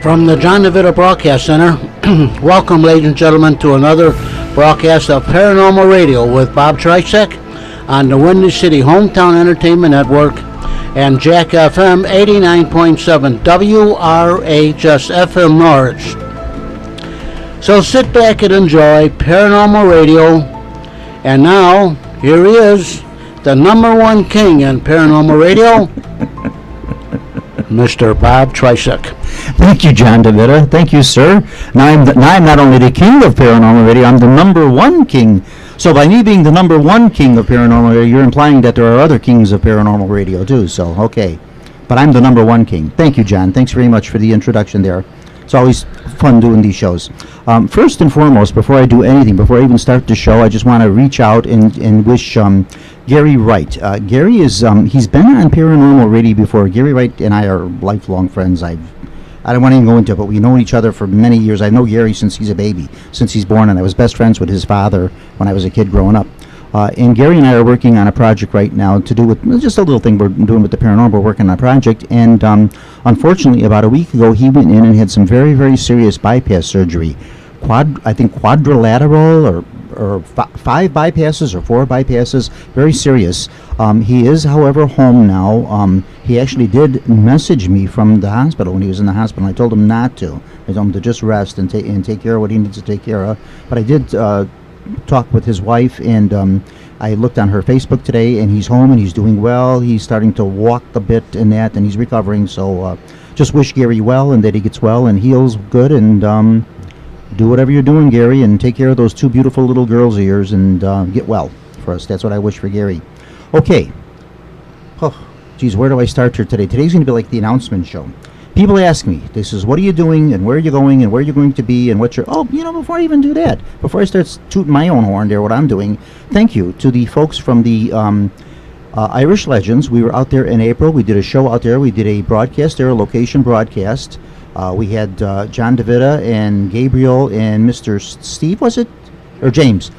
From the John DeVito Broadcast Center, welcome, ladies and gentlemen, to another broadcast of Paranormal Radio with Bob Tricek on the Windy City Hometown Entertainment Network and Jack FM 89.7 WRHS FM Norwich. So sit back and enjoy Paranormal Radio. And now, here he is, the number one king in Paranormal Radio, Mr. Bob Tricek. Thank you, John DeVito. Thank you, sir. Now I'm not only the king of Paranormal Radio, I'm the number one king. So by me being the number one king of Paranormal Radio, you're implying that there are other kings of Paranormal Radio too. So, okay. But I'm the number one king. Thank you, John. Thanks very much for the introduction there. It's always fun doing these shows. First and foremost, before I do anything, before I even start the show, I just want to reach out and wish Gary Wright. Gary is, he's been on Paranormal Radio before. Gary Wright and I are lifelong friends. I don't want to even go into it, but we've known each other for many years. I know Gary since he's a baby, since he's born, and I was best friends with his father when I was a kid growing up. And Gary and I are working on a project right now to do with just a little thing we're doing with the paranormal. We're working on a project, and unfortunately, about a week ago, he went in and had some very, very serious bypass surgery. Quadrilateral or 5 bypasses or 4 bypasses, very serious. He is, however, home now. He actually did message me from the hospital when he was in the hospital. I told him not to. I told him to just rest and take care of what he needs to take care of. But I did talk with his wife, and I looked on her Facebook today, and he's home and he's doing well. He's starting to walk a bit and that, and he's recovering. So just wish Gary well and that he gets well and heals good, and do whatever you're doing, Gary, and take care of those 2 beautiful little girls of yours, and get well for us. That's what I wish for Gary. Okay. Oh, geez, where do I start here today? Today's going to be like the announcement show. People ask me, this is, what are you doing, and where are you going, and where are you going to be, and what's your... Oh, before I even do that, before I start tooting my own horn there, what I'm doing, thank you to the folks from the Irish Legends. We were out there in April. We did a show out there. We did a broadcast there, a location broadcast. We had John DeVita and Gabriel and Mr. Steve, was it? Or James.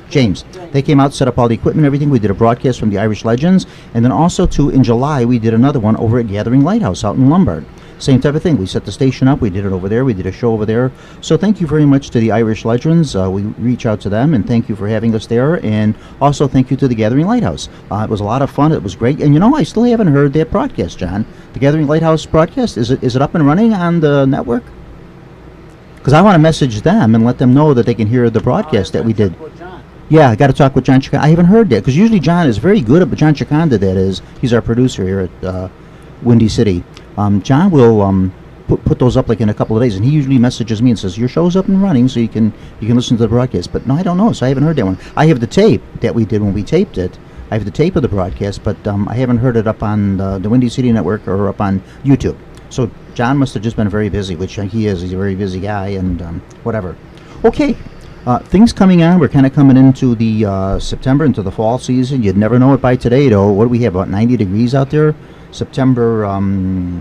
They came out, set up all the equipment, everything. We did a broadcast from the Irish Legends. And then also, too, in July, we did another one over at Gathering Lighthouse out in Lombard. Same type of thing. We set the station up. We did it over there. We did a show over there. So thank you very much to the Irish Legends. We reach out to them, and thank you for having us there. And also thank you to the Gathering Lighthouse. It was a lot of fun. It was great. And I still haven't heard that broadcast, John. The Gathering Lighthouse broadcast, is it up and running on the network? Because I want to message them and let them know that they can hear the broadcast that we did. Yeah, I got to talk with John Chikanda. I haven't heard that, because usually John is very good at, but John Chikanda, that is, he's our producer here at Windy City. John will put those up like in a couple of days, and he usually messages me and says, your show's up and running, so you can listen to the broadcast. But no, I don't know, so I haven't heard that one. I have the tape that we did when we taped it. I have the tape of the broadcast, but I haven't heard it up on the Windy City Network or up on YouTube. So John must have just been very busy, which he is. He's a very busy guy, and whatever. Okay, things coming on. We're kind of coming into the September, into the fall season. You'd never know it by today, though. What do we have, about 90 degrees out there? September,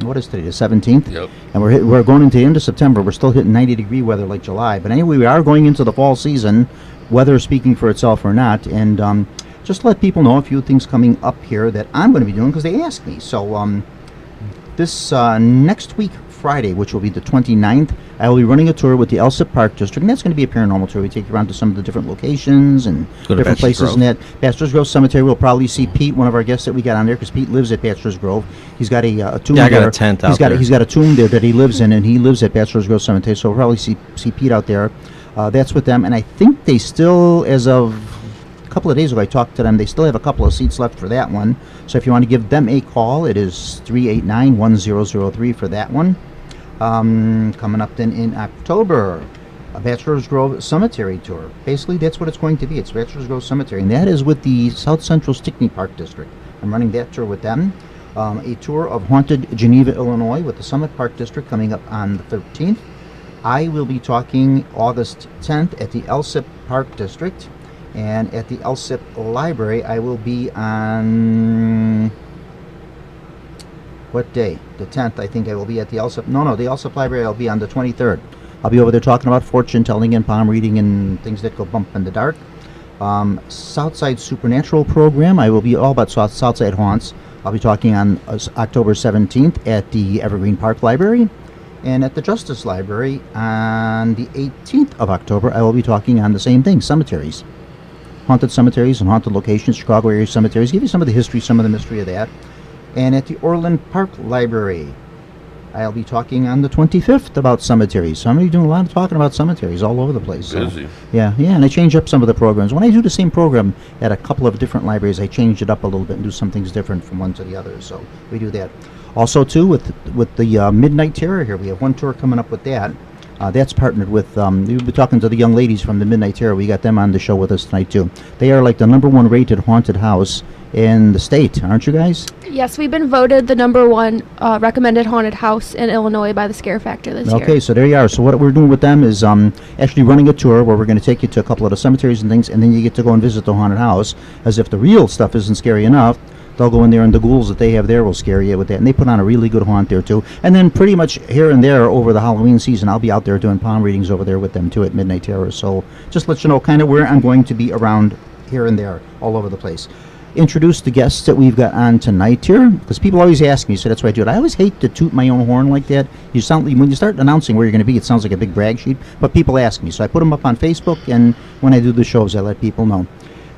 what is today, the 17th? Yep. And we're going into the end of September. We're still hitting 90-degree weather like July. But anyway, we are going into the fall season, weather speaking for itself or not. And just to let people know a few things coming up here that I'm going to be doing, because they asked me. So this next week, Friday, which will be the 29th, I will be running a tour with the Elsip Park District, and that's going to be a paranormal tour. We take you around to some of the different locations and different places. And that Bachelor's Grove Cemetery, we'll probably see Pete, one of our guests that we got on there, because Pete lives at Bachelor's Grove. He's got a tomb there. I got a tent out there. He's got a tomb there that he lives in, and he lives at Bachelor's Grove Cemetery, so we'll probably see Pete out there. That's with them, and I think they still, as of a couple of days ago, I talked to them, they still have a couple of seats left for that one. So if you want to give them a call, it is 389-1003 for that one. Coming up then in October, a Bachelor's Grove Cemetery tour. Basically, that's what it's going to be. It's Bachelor's Grove Cemetery, and that is with the South Central Stickney Park District. I'm running that tour with them. A tour of haunted Geneva, Illinois, with the Summit Park District coming up on the 13th. I will be talking August 10th at the Elsip Park District, and at the Elsip Library, I will be on... What day? The 10th, I think I will be at the Elsip. No, the Elsip Library, I'll be on the 23rd. I'll be over there talking about fortune telling and palm reading and things that go bump in the dark. Southside Supernatural program, I will be all about Southside haunts. I'll be talking on October 17th at the Evergreen Park Library. And at the Justice Library on the 18th of October, I will be talking on the same thing, cemeteries. Haunted cemeteries and haunted locations, Chicago area cemeteries. Give you some of the history, some of the mystery of that. And at the Orland Park Library, I'll be talking on the 25th about cemeteries. So I'm going to be doing a lot of talking about cemeteries all over the place. Busy. So, yeah, and I change up some of the programs. When I do the same program at a couple of different libraries, I change it up a little bit and do some things different from one to the other. So we do that. Also, too, with the Midnight Terror here, we have one tour coming up with that. That's partnered with, we'll be talking to the young ladies from the Midnight Terror. We got them on the show with us tonight, too. They are like the #1 rated haunted house in the state, aren't you guys? Yes, we've been voted the #1 recommended haunted house in Illinois by the Scare Factor this year. Okay, so there you are. So what we're doing with them is actually running a tour where we're going to take you to a couple of the cemeteries and things, and then you get to go and visit the haunted house. As if the real stuff isn't scary enough, they'll go in there and the ghouls that they have there will scare you with that. And they put on a really good haunt there, too. And then pretty much here and there over the Halloween season, I'll be out there doing palm readings over there with them, too, at Midnight Terror. So just let you know kind of where I'm going to be around here and there, all over the place. Introduce the guests that we've got on tonight here, because people always ask me, so that's why I do it. I always hate to toot my own horn like that. You sound, when you start announcing where you're going to be, it sounds like a big brag sheet, but people ask me, so I put them up on Facebook, and when I do the shows, I let people know.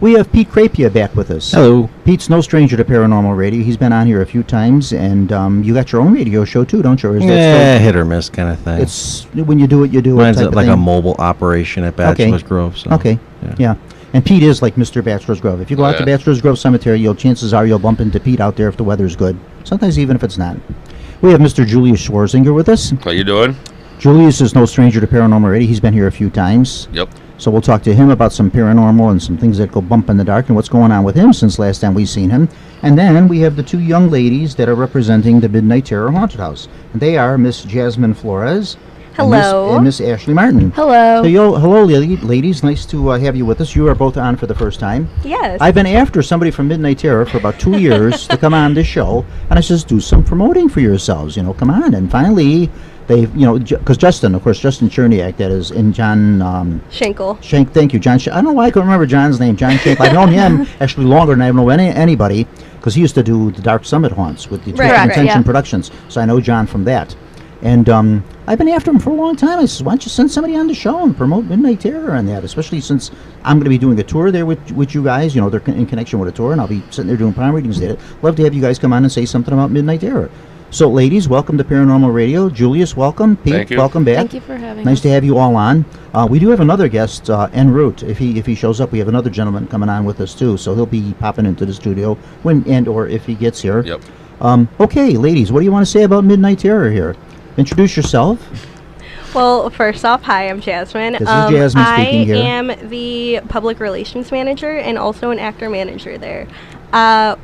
We have Pete Crapia back with us. Hello. Pete's no stranger to Paranormal Radio. He's been on here a few times, and you got your own radio show too, don't you? Or is that Yeah, still, hit or miss kind of thing. it's when you do it, you do it. Mine's type of like thing. a mobile operation at Bachelor's Grove. So, Okay, yeah. And Pete is like Mr. Bachelor's Grove. If you go out to Yeah. Bachelor's Grove Cemetery, chances are you'll bump into Pete out there if the weather's good. Sometimes even if it's not. We have Mr. Julius Schwarzinger with us. How you doing? Julius is no stranger to Paranormal Radio. He's been here a few times. Yep. So we'll talk to him about some paranormal and some things that go bump in the dark and what's going on with him since last time we've seen him. And then we have the two young ladies that are representing the Midnight Terror Haunted House. And they are Miss Jasmine Flores. Hello. And Miss Ashley Martin. Hello. So hello, ladies. Nice to have you with us. You are both on for the first time. Yes. I've been after somebody from Midnight Terror for about 2 years to come on this show, and I says, do some promoting for yourselves. Come on. And finally, they've, because Justin Cherniak, that is, and John Schenkel. Shank. Thank you, John. I don't know why I couldn't remember John's name. John Shank. I've known him actually longer than I've known anybody, because he used to do the Dark Summit haunts with the Right, Twisted right, Intention yeah. Productions. So I know John from that. And I've been after him for a long time. I said, why don't you send somebody on the show and promote Midnight Terror and that, especially since I'm going to be doing a tour there with you guys. They're in connection with a tour, and I'll be sitting there doing palm readings there. Love to have you guys come on and say something about Midnight Terror. So, ladies, welcome to Paranormal Radio. Julius, welcome. Pete, Thank you. welcome back. Thank you for having Nice us. to have you all on. We do have another guest, en route. If he shows up, we have another gentleman coming on with us too. So he'll be popping into the studio or if he gets here. Yep. Okay, ladies, what do you want to say about Midnight Terror here? Introduce yourself. Well, first off, hi, I'm Jasmine. This is Jasmine speaking here. I am the public relations manager and also an actor manager there.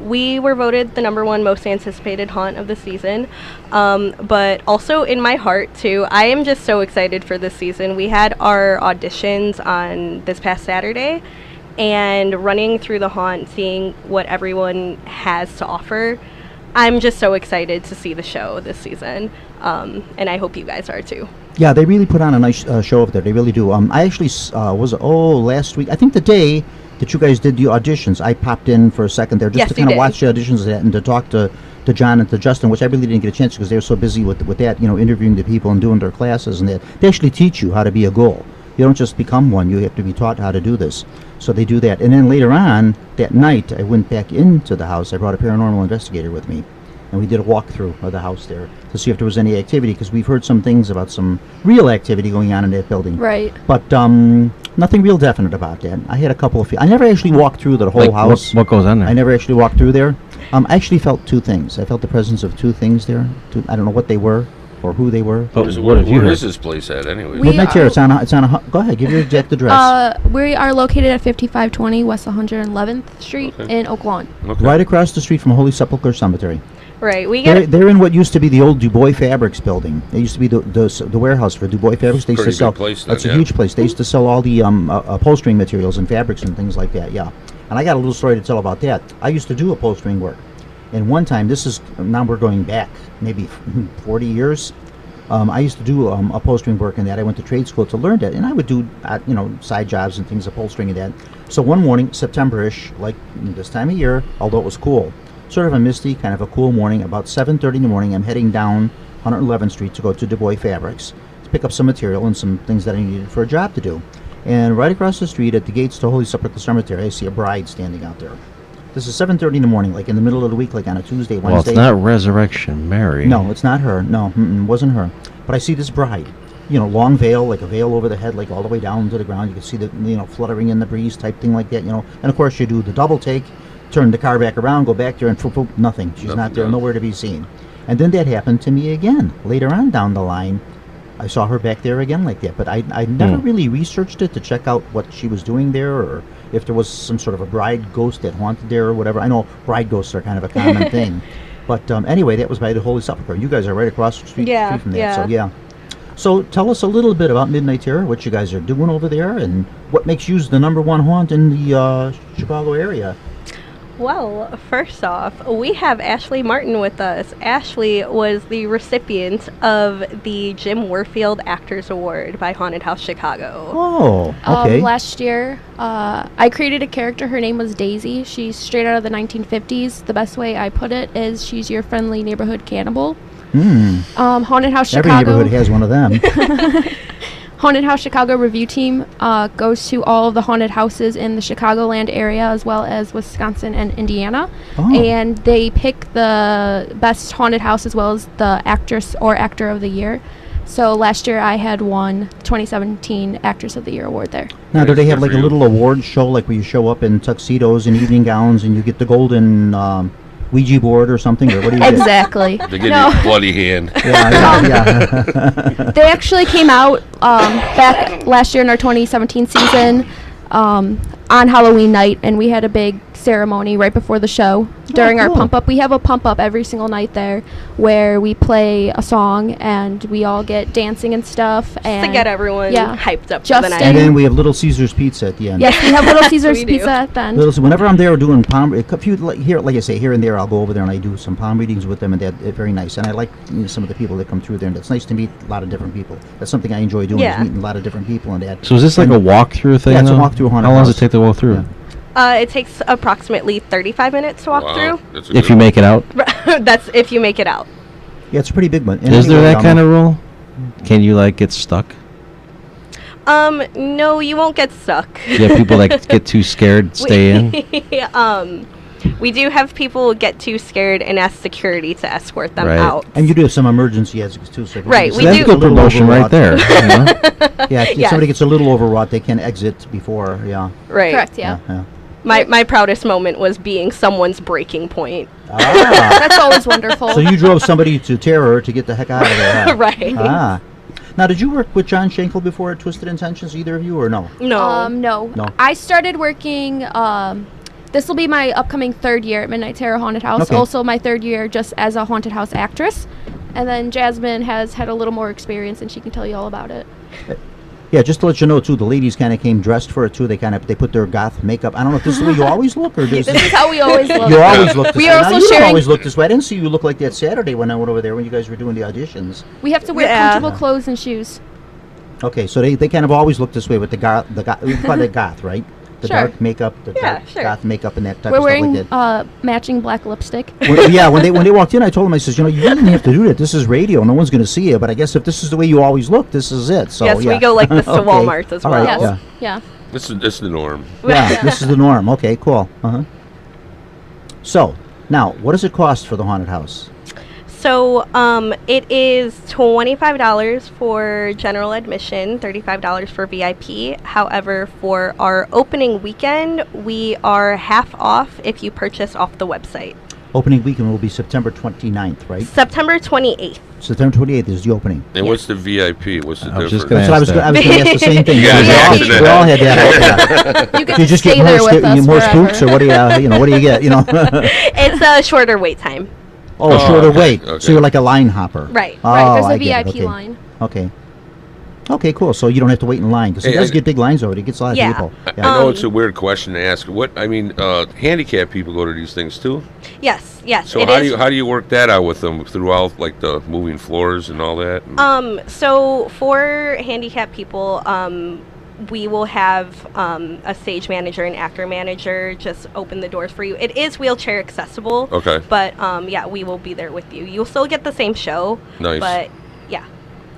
We were voted the #1 most anticipated haunt of the season, but also in my heart too. I am just so excited for this season. We had our auditions on this past Saturday, and running through the haunt, seeing what everyone has to offer, I'm just so excited to see the show this season, and I hope you guys are too. Yeah, they really put on a nice show over there. They really do. I actually last week, I think the day that you guys did the auditions, I popped in for a second there just Yes, to you kind of did. watch the auditions and to talk to John and to Justin, which I really didn't get a chance because they were so busy with that, interviewing the people and doing their classes and that. They actually teach you how to be a ghoul. You don't just become one. You have to be taught how to do this. So they do that. And then later on, that night, I went back into the house. I brought a paranormal investigator with me. And we did a walkthrough of the house there to see if there was any activity, because we've heard some things about some real activity going on in that building. Right. But nothing real definite about that. I had a couple of... I never actually walked through the whole Like, house. what goes on there? I never actually walked through there. I actually felt two things. I felt the presence of two things there. I don't know what they were or who they were. But what have you Where heard? is this place at anyway? We Midnight Terror. are- It's on a... Go ahead. Give your exact address. We are located at 5520 West 111th Street Okay. in Oak Lawn. Okay. Right across the street from Holy Sepulchre Cemetery. Right, we They're, get they're in what used to be the old Dubois Fabrics building. It used to be the warehouse for Dubois Fabrics. They used to Pretty sell. big place then, It's a yeah. huge place. They used to sell all the upholstering materials and fabrics and things like that. Yeah, and I got a little story to tell about that. I used to do upholstering work, and one time, now we're going back maybe 40 years. I used to do upholstering work in that. I went to trade school to learn that, and I would do side jobs and things, upholstering and that. So one morning, September-ish, like this time of year, although it was cool, sort of a misty, kind of a cool morning, about 7:30 in the morning, I'm heading down 111th Street, to go to Du Bois Fabrics to pick up some material and some things that I needed for a job to do. And right across the street at the gates to Holy Sepulchre Cemetery, I see a bride standing out there. This is 7:30 in the morning, like in the middle of the week, like on a Tuesday, Wednesday. Well, it's not Resurrection Mary. No, it's not her. No, wasn't her. But I see this bride, long veil, like a veil over the head, like all the way down to the ground. You can see the, fluttering in the breeze type thing like that, And of course you do the double take, turn the car back around, go back there, and nothing. She's not there, nowhere to be seen. And then that happened to me again. Later on down the line, I saw her back there again like that. But I never really researched it to check out what she was doing there, or if there was some sort of a bride ghost that haunted there or whatever. I know bride ghosts are kind of a common thing. But anyway, that was by the Holy Sepulchre. You guys are right across the street from that. So, yeah. So tell us a little bit about Midnight Terror, what you guys are doing over there, and what makes you the number one haunt in the Chicago area. Well, first off, we have Ashley Martin with us. Ashley was the recipient of the Jim Warfield Actors Award by Haunted House Chicago. Oh, okay. Last year, I created a character. Her name was Daisy. She's straight out of the 1950s. The best way I put it is she's your friendly neighborhood cannibal. Haunted House Chicago. Every neighborhood has one of them. Haunted House Chicago review team goes to all of the haunted houses in the Chicagoland area, as well as Wisconsin and Indiana. And they pick the best haunted house as well as the actress or actor of the year. So last year I had won 2017 Actress of the Year award there. Now, do they have like a little award show, like where you show up in tuxedos and evening gowns and you get the golden Ouija board or something, or what do you get? Exactly. They give you a bloody hand. Yeah. They actually came out back last year in our 2017 season on Halloween night, and we had a big ceremony right before the show during our pump up. We have a pump up every single night there where we play a song and we all get dancing and stuff, and to get everyone hyped up for the night. And then we have Little Caesar's Pizza at the end. Yes, we have Little Caesar's Pizza at the end. Whenever I'm there doing palm, like I say, here and there, I'll go over there and I do some palm readings with them, and they're very nice. And I like some of the people that come through there, and it's nice to meet a lot of different people. That's something I enjoy doing, is meeting a lot of different people and that. So is this like a walkthrough thing? Yeah, it's a walkthrough. How long does it take to walk through? It takes approximately 35 minutes to walk through. If you make it out? That's if you make it out. Yeah, it's a pretty big one. Is there that kind of rule? Can you get stuck? No, you won't get stuck. Yeah, people get too scared, stay in. We do have people get too scared and ask security to escort them out. And you do have some emergency exits too. So right, we that's do. good promotion right there. Yeah, if somebody gets a little overwrought, they can exit before. Yeah. Right. Correct. Yeah. My proudest moment was being someone's breaking point. That's always wonderful. So you drove somebody to terror to get the heck out of there. Right. Now, did you work with John Schenkel before at Twisted Intentions, either of you, or no? No. I started working, this will be my upcoming third year at Midnight Terror Haunted House. Okay. Also my third year just as a haunted house actress. And then Jasmine has had a little more experience, and she can tell you all about it. Yeah, just to let you know, too, the ladies kind of came dressed for it, too. They put their goth makeup. I don't know if this is the way you always look, or this is how we always look. You always look this way. We are also you sharing. Don't always look this way. I didn't see you look like that Saturday when I went over there when you guys were doing the auditions. We have to wear comfortable clothes and shoes. Okay, so they kind of always look this way with the goth. We call that goth, right? The dark makeup, the dark goth makeup, and that type of stuff like that. We're wearing matching black lipstick. When they walked in, I told them, I says, you didn't have to do that. This is radio. No one's going to see you. But I guess if this is the way you always look, this is it. So yes, we go like this to Walmart as well. Right, yes. Yeah. This is the norm. Yeah, this is the norm. Okay, cool. So, now, what does it cost for the haunted house? So it is $25 for general admission, $35 for VIP. However, for our opening weekend, we are half off if you purchase off the website. Opening weekend will be September 29th, right? September 28th. September 28th is the opening. And what's the VIP? What's the difference? I was going to ask the same thing. You guys asked we all had that. You you just get more spooks, or what do you get? It's a shorter wait time. Oh, shorter wait. Okay. So you're like a line hopper. Right. Right. There's a VIP line. Okay. Okay, cool. So you don't have to wait in line, because it does get big lines over it. It gets a lot of people. I know it's a weird question to ask. Handicapped people go to these things too? Yes. So how do you work that out with them throughout, like the moving floors and all that? So for handicapped people, we will have a stage manager and actor manager just open the doors for you. It is wheelchair accessible. Okay. But yeah, we will be there with you. You'll still get the same show. Nice. But yeah.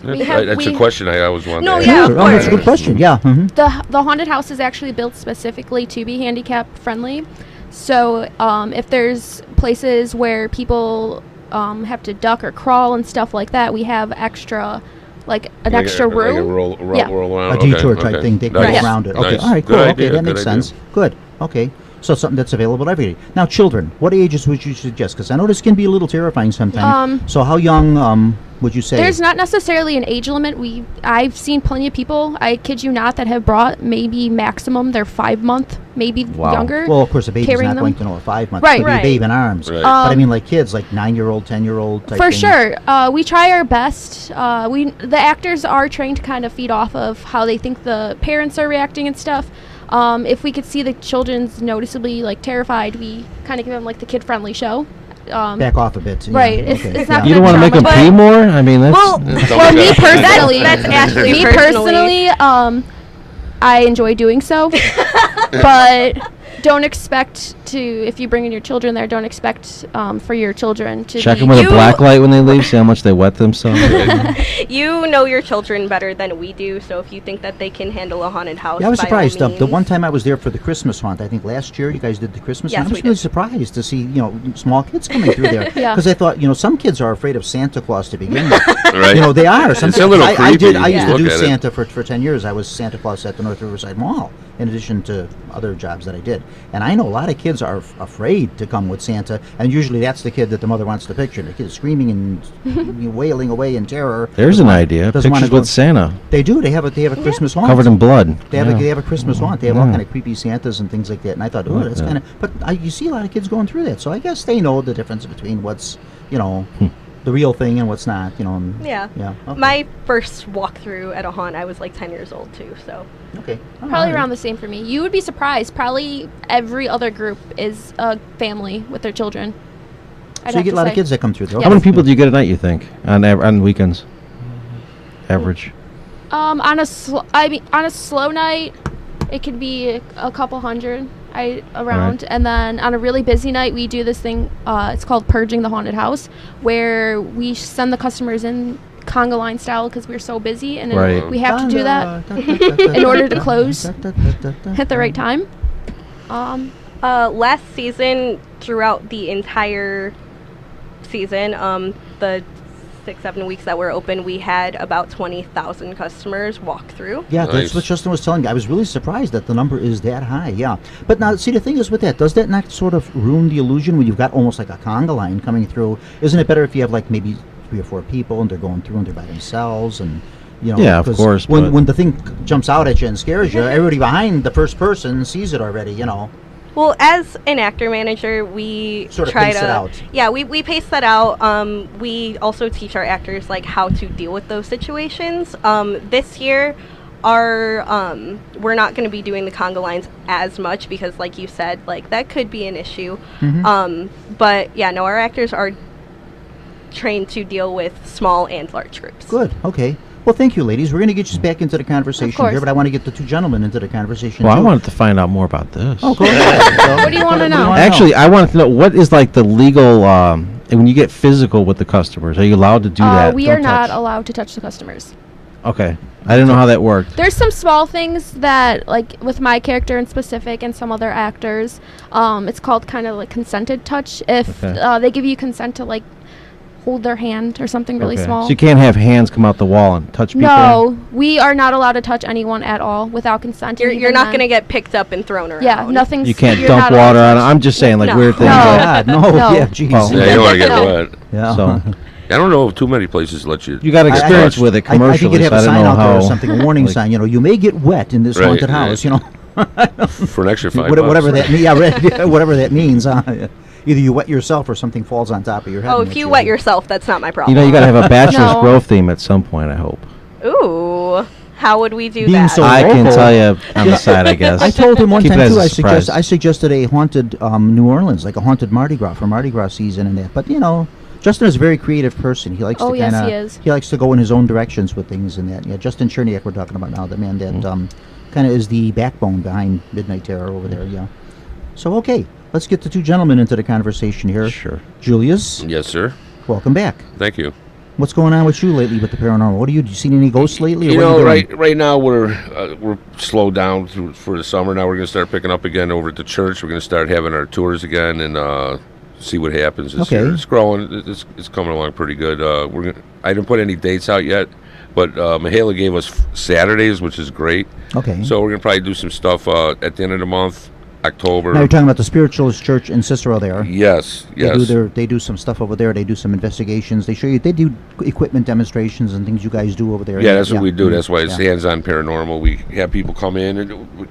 That's a question I always wanted No, to yeah, ask. of Oh, that's a good course. question. Yeah. The haunted house is actually built specifically to be handicap friendly. So if there's places where people have to duck or crawl and stuff like that, we have extra, like an extra Like room. a roll Yeah. around. A detour type thing. They can Nice. go around it. Okay. Nice. All right. Cool. Good Okay. idea, That makes good idea. sense. Good. Okay. So something that's available every day. Now, children. What ages would you suggest? Because I know this can be a little terrifying sometimes. So how young would you say? There's not necessarily an age limit. I've seen plenty of people, I kid you not, that have brought maybe maximum their 5-month, maybe younger. Well, of course, a baby's carrying not them. going to know at 5 months. Right. Could be a babe in arms. Right. But I mean, like kids, like 9-year-old, 10-year-old type For thing. sure. We try our best. The actors are trained to kind of feed off of how they think the parents are reacting and stuff. If we could see the children's noticeably like terrified, we kind of give them like the kid-friendly show. Back off a bit. Yeah, Right. It's okay. not You don't want to make them But- pee more? I mean, that's... Well, Well, me personally, That's Ashley me personally. I enjoy doing so, but don't expect to. If you bring in your children there, don't expect for your children to Check be them with a You- black light when they leave, see how much they wet themselves. You know your children better than we do, so if you think that they can handle a haunted house, Yeah, I was by all surprised. The means. one time I was there for the Christmas haunt, I think last year you guys did the Christmas Yes, haunt. I we was really did. surprised to see, small kids coming through there. Yeah. Because I thought, some kids are afraid of Santa Claus to begin with. Right. They are. Some It's a kids- little I creepy did. I when you used to look do at it. Santa for 10 years. I was Santa Claus at the North Riverside Mall, in addition to other jobs that I did. And I know a lot of kids are afraid to come with Santa, and usually that's the kid that the mother wants to picture. The kid is screaming and wailing away in terror. There's Doesn't an want- idea. doesn't wanna Pictures go- with Santa. They do. They have a Christmas haunt. Covered in blood. They have, Yeah. they have a Christmas haunt. They have all Yeah. kind of creepy Santas and things like that. And I thought, oh, that's Yeah. kind of. But you see a lot of kids going through that, so I guess they know the difference between what's the real thing and what's not. And, Yeah. Yeah. Okay. My first walkthrough at a haunt, I was like 10 years old too, so. Okay. All probably right. around the same for me. You would be surprised. Probably every other group is a family with their children. So you get a lot of kids that come through there. Yes. How many people do you get a night, you think, on weekends? Average. On a slow night, it could be a couple hundred around, and then on a really busy night, we do this thing. It's called purging the haunted house, where we send the customers in conga line style because we're so busy, and Right. we have to do that in order to close at the right time. Last season, throughout the entire season, the 6-7 weeks that were open, we had about 20,000 customers walk through. Yeah, that's Nice. what Justin was telling me. I was really surprised that the number is that high. Yeah, but now see the thing is with that, does that not sort of ruin the illusion when you've got almost like a conga line coming through? Isn't it better if you have like maybe 3 or 4 people and they're going through and they're by themselves and Yeah, of 'cause course, When but- when the thing jumps out at you and scares you, everybody behind the first person sees it already. Well, as an actor manager, we Sort of try pace to it out. Yeah, we pace that out. We also teach our actors like how to deal with those situations. This year, we're not going to be doing the conga lines as much because, like you said, like that could be an issue. Mm-hmm. But yeah, no, our actors are trained to deal with small and large groups. Good. Okay. Well, thank you, ladies. We're going to get you back into the conversation course. here, but I want to get the 2 gentlemen into the conversation. Well, I too. wanted to find out more about this. Oh, go ahead. So, What do you wanna know? Actually, I wanted to know what is like the legal when you get physical with the customers. Are you allowed to do that? We Don't are not touch. allowed to touch the customers. Okay, I didn't know how that worked. There's some small things that, like with my character in specific and some other actors, it's called kind of like consented touch. If Okay. they give you consent to like hold their hand or something really Okay. small. So you can't have hands come out the wall and touch people. No, we are not allowed to touch anyone at all without consent. You're and not even going to then- get picked up and thrown around. Yeah, nothing's. You can't you're dump not allowed water to on it. touch- I'm just saying, like No. weird things. No. like- God, no. No. Yeah, jeez. Well, Yeah, you don't want to get No. wet. Yeah. So I don't know if too many places let you. you got I- experience with it I think commercially. you'd have so I a didn't sign know out there how. or something, a warning like- sign. You may get wet in this Right, haunted yeah. house. for an extra $5. Whatever that means. Yeah, right, whatever that means. Either you wet yourself or something falls on top of your head. Oh, and if hits you wet yourself, that's not my problem. You know, you got to have a bachelor's No. growth theme at some point. I hope. Ooh, how would we do Being that? so- I can local. tell you on the side, I guess. I told him one Keep time it as too. a I surprise. suggested a haunted New Orleans, like a haunted Mardi Gras for Mardi Gras season and that. But Justin is a very creative person. He likes Oh, to yes, kind he of is. he likes to go in his own directions with things and that. Yeah, Justin Cherniak we're talking about now, the man that kind of is the backbone behind Midnight Terror over there. Yeah. So okay, let's get the two gentlemen into the conversation here. Sure. Julius, Yes, sir. welcome back. Thank you. What's going on with you lately with the paranormal? What do you seen any ghosts lately? Or You what are know, doing? right now we're slowed down for the summer. Now we're going to start picking up again over at the church. We're going to start having our tours again and see what happens this year. It's growing. It's coming along pretty good. I didn't put any dates out yet, but Mihaela gave us Saturdays, which is great. Okay. So we're going to probably do some stuff at the end of the month, October. Now you're talking about the Spiritualist Church in Cicero there. Yes. They do some stuff over there. They do some investigations. They show you. They do equipment demonstrations and things you guys do over there. Yeah, that's what we do. That's why it's hands-on paranormal. We have people come in, and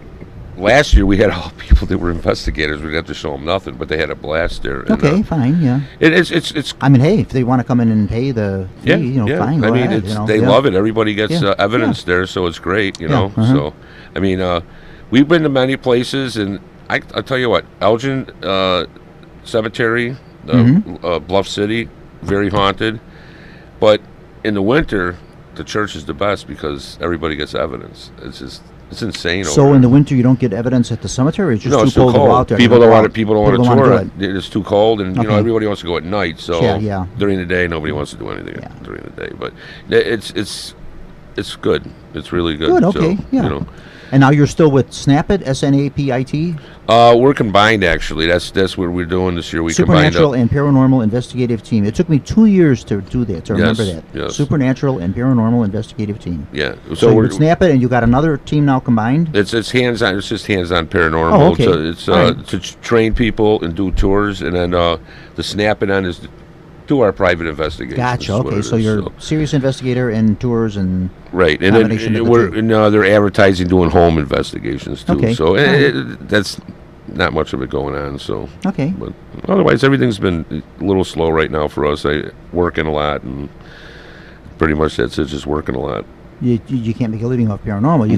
last year we had all people that were investigators. We didn't have to show them nothing, but they had a blast there. Okay, and, fine, yeah. It's. I mean, hey, if they want to come in and pay the fee, fine. Go I mean, ahead, they love it. Everybody gets evidence there, so it's great. So, I mean, we've been to many places, and I'll tell you what, Elgin Cemetery, Bluff City, very haunted. But in the winter, the church is the best because everybody gets evidence. It's insane. So in the winter, you don't get evidence at the cemetery. It's just no, too it's too cold to go out there. People don't want to. People don't want to tour do it. It's too cold, and you know everybody wants to go at night. So during the day, nobody wants to do anything during the day. But it's good. It's really good. Good. Okay. So, yeah. You know. And now you're still with SNAPIT, SNAPIT? We're combined, actually. That's what we're doing this year. We Supernatural and Paranormal Investigative Team. It took me 2 years to do that, to remember that. Yes. Supernatural and Paranormal Investigative Team. Yeah. So we're SNAPIT, and you got another team now combined? It's hands-on. It's just hands-on paranormal. Oh, okay. It's to train people and do tours, and then the SNAPIT on is do our private investigations. Gotcha. Okay, so you're serious investigator and tours and right, and then they're advertising doing home investigations too. Okay. So that's not much of it going on. So okay, but otherwise everything's been a little slow right now for us. Working a lot, and pretty much that's it. Just working a lot. You can't make a living off paranormal. You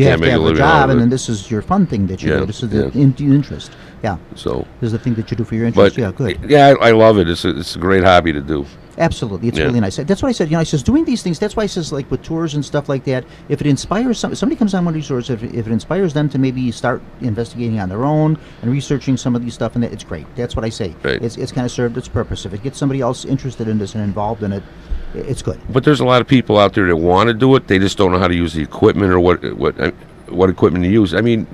can't make a living off it. And then this is your fun thing that you do. This is the interest. Yeah. So this is the thing that you do for your interest. But, good. Yeah, I love it. It's a great hobby to do. Absolutely, it's really nice. That's what I said. I says doing these things. That's why I says like with tours and stuff like that. If it inspires somebody comes on one of these tours, if it inspires them to maybe start investigating on their own and researching some of these stuff, and it's great. That's what I say. Right. It's kind of served its purpose. If it gets somebody else interested in this and involved in it, it's good. But there's a lot of people out there that want to do it. They just don't know how to use the equipment or what equipment to use. I mean,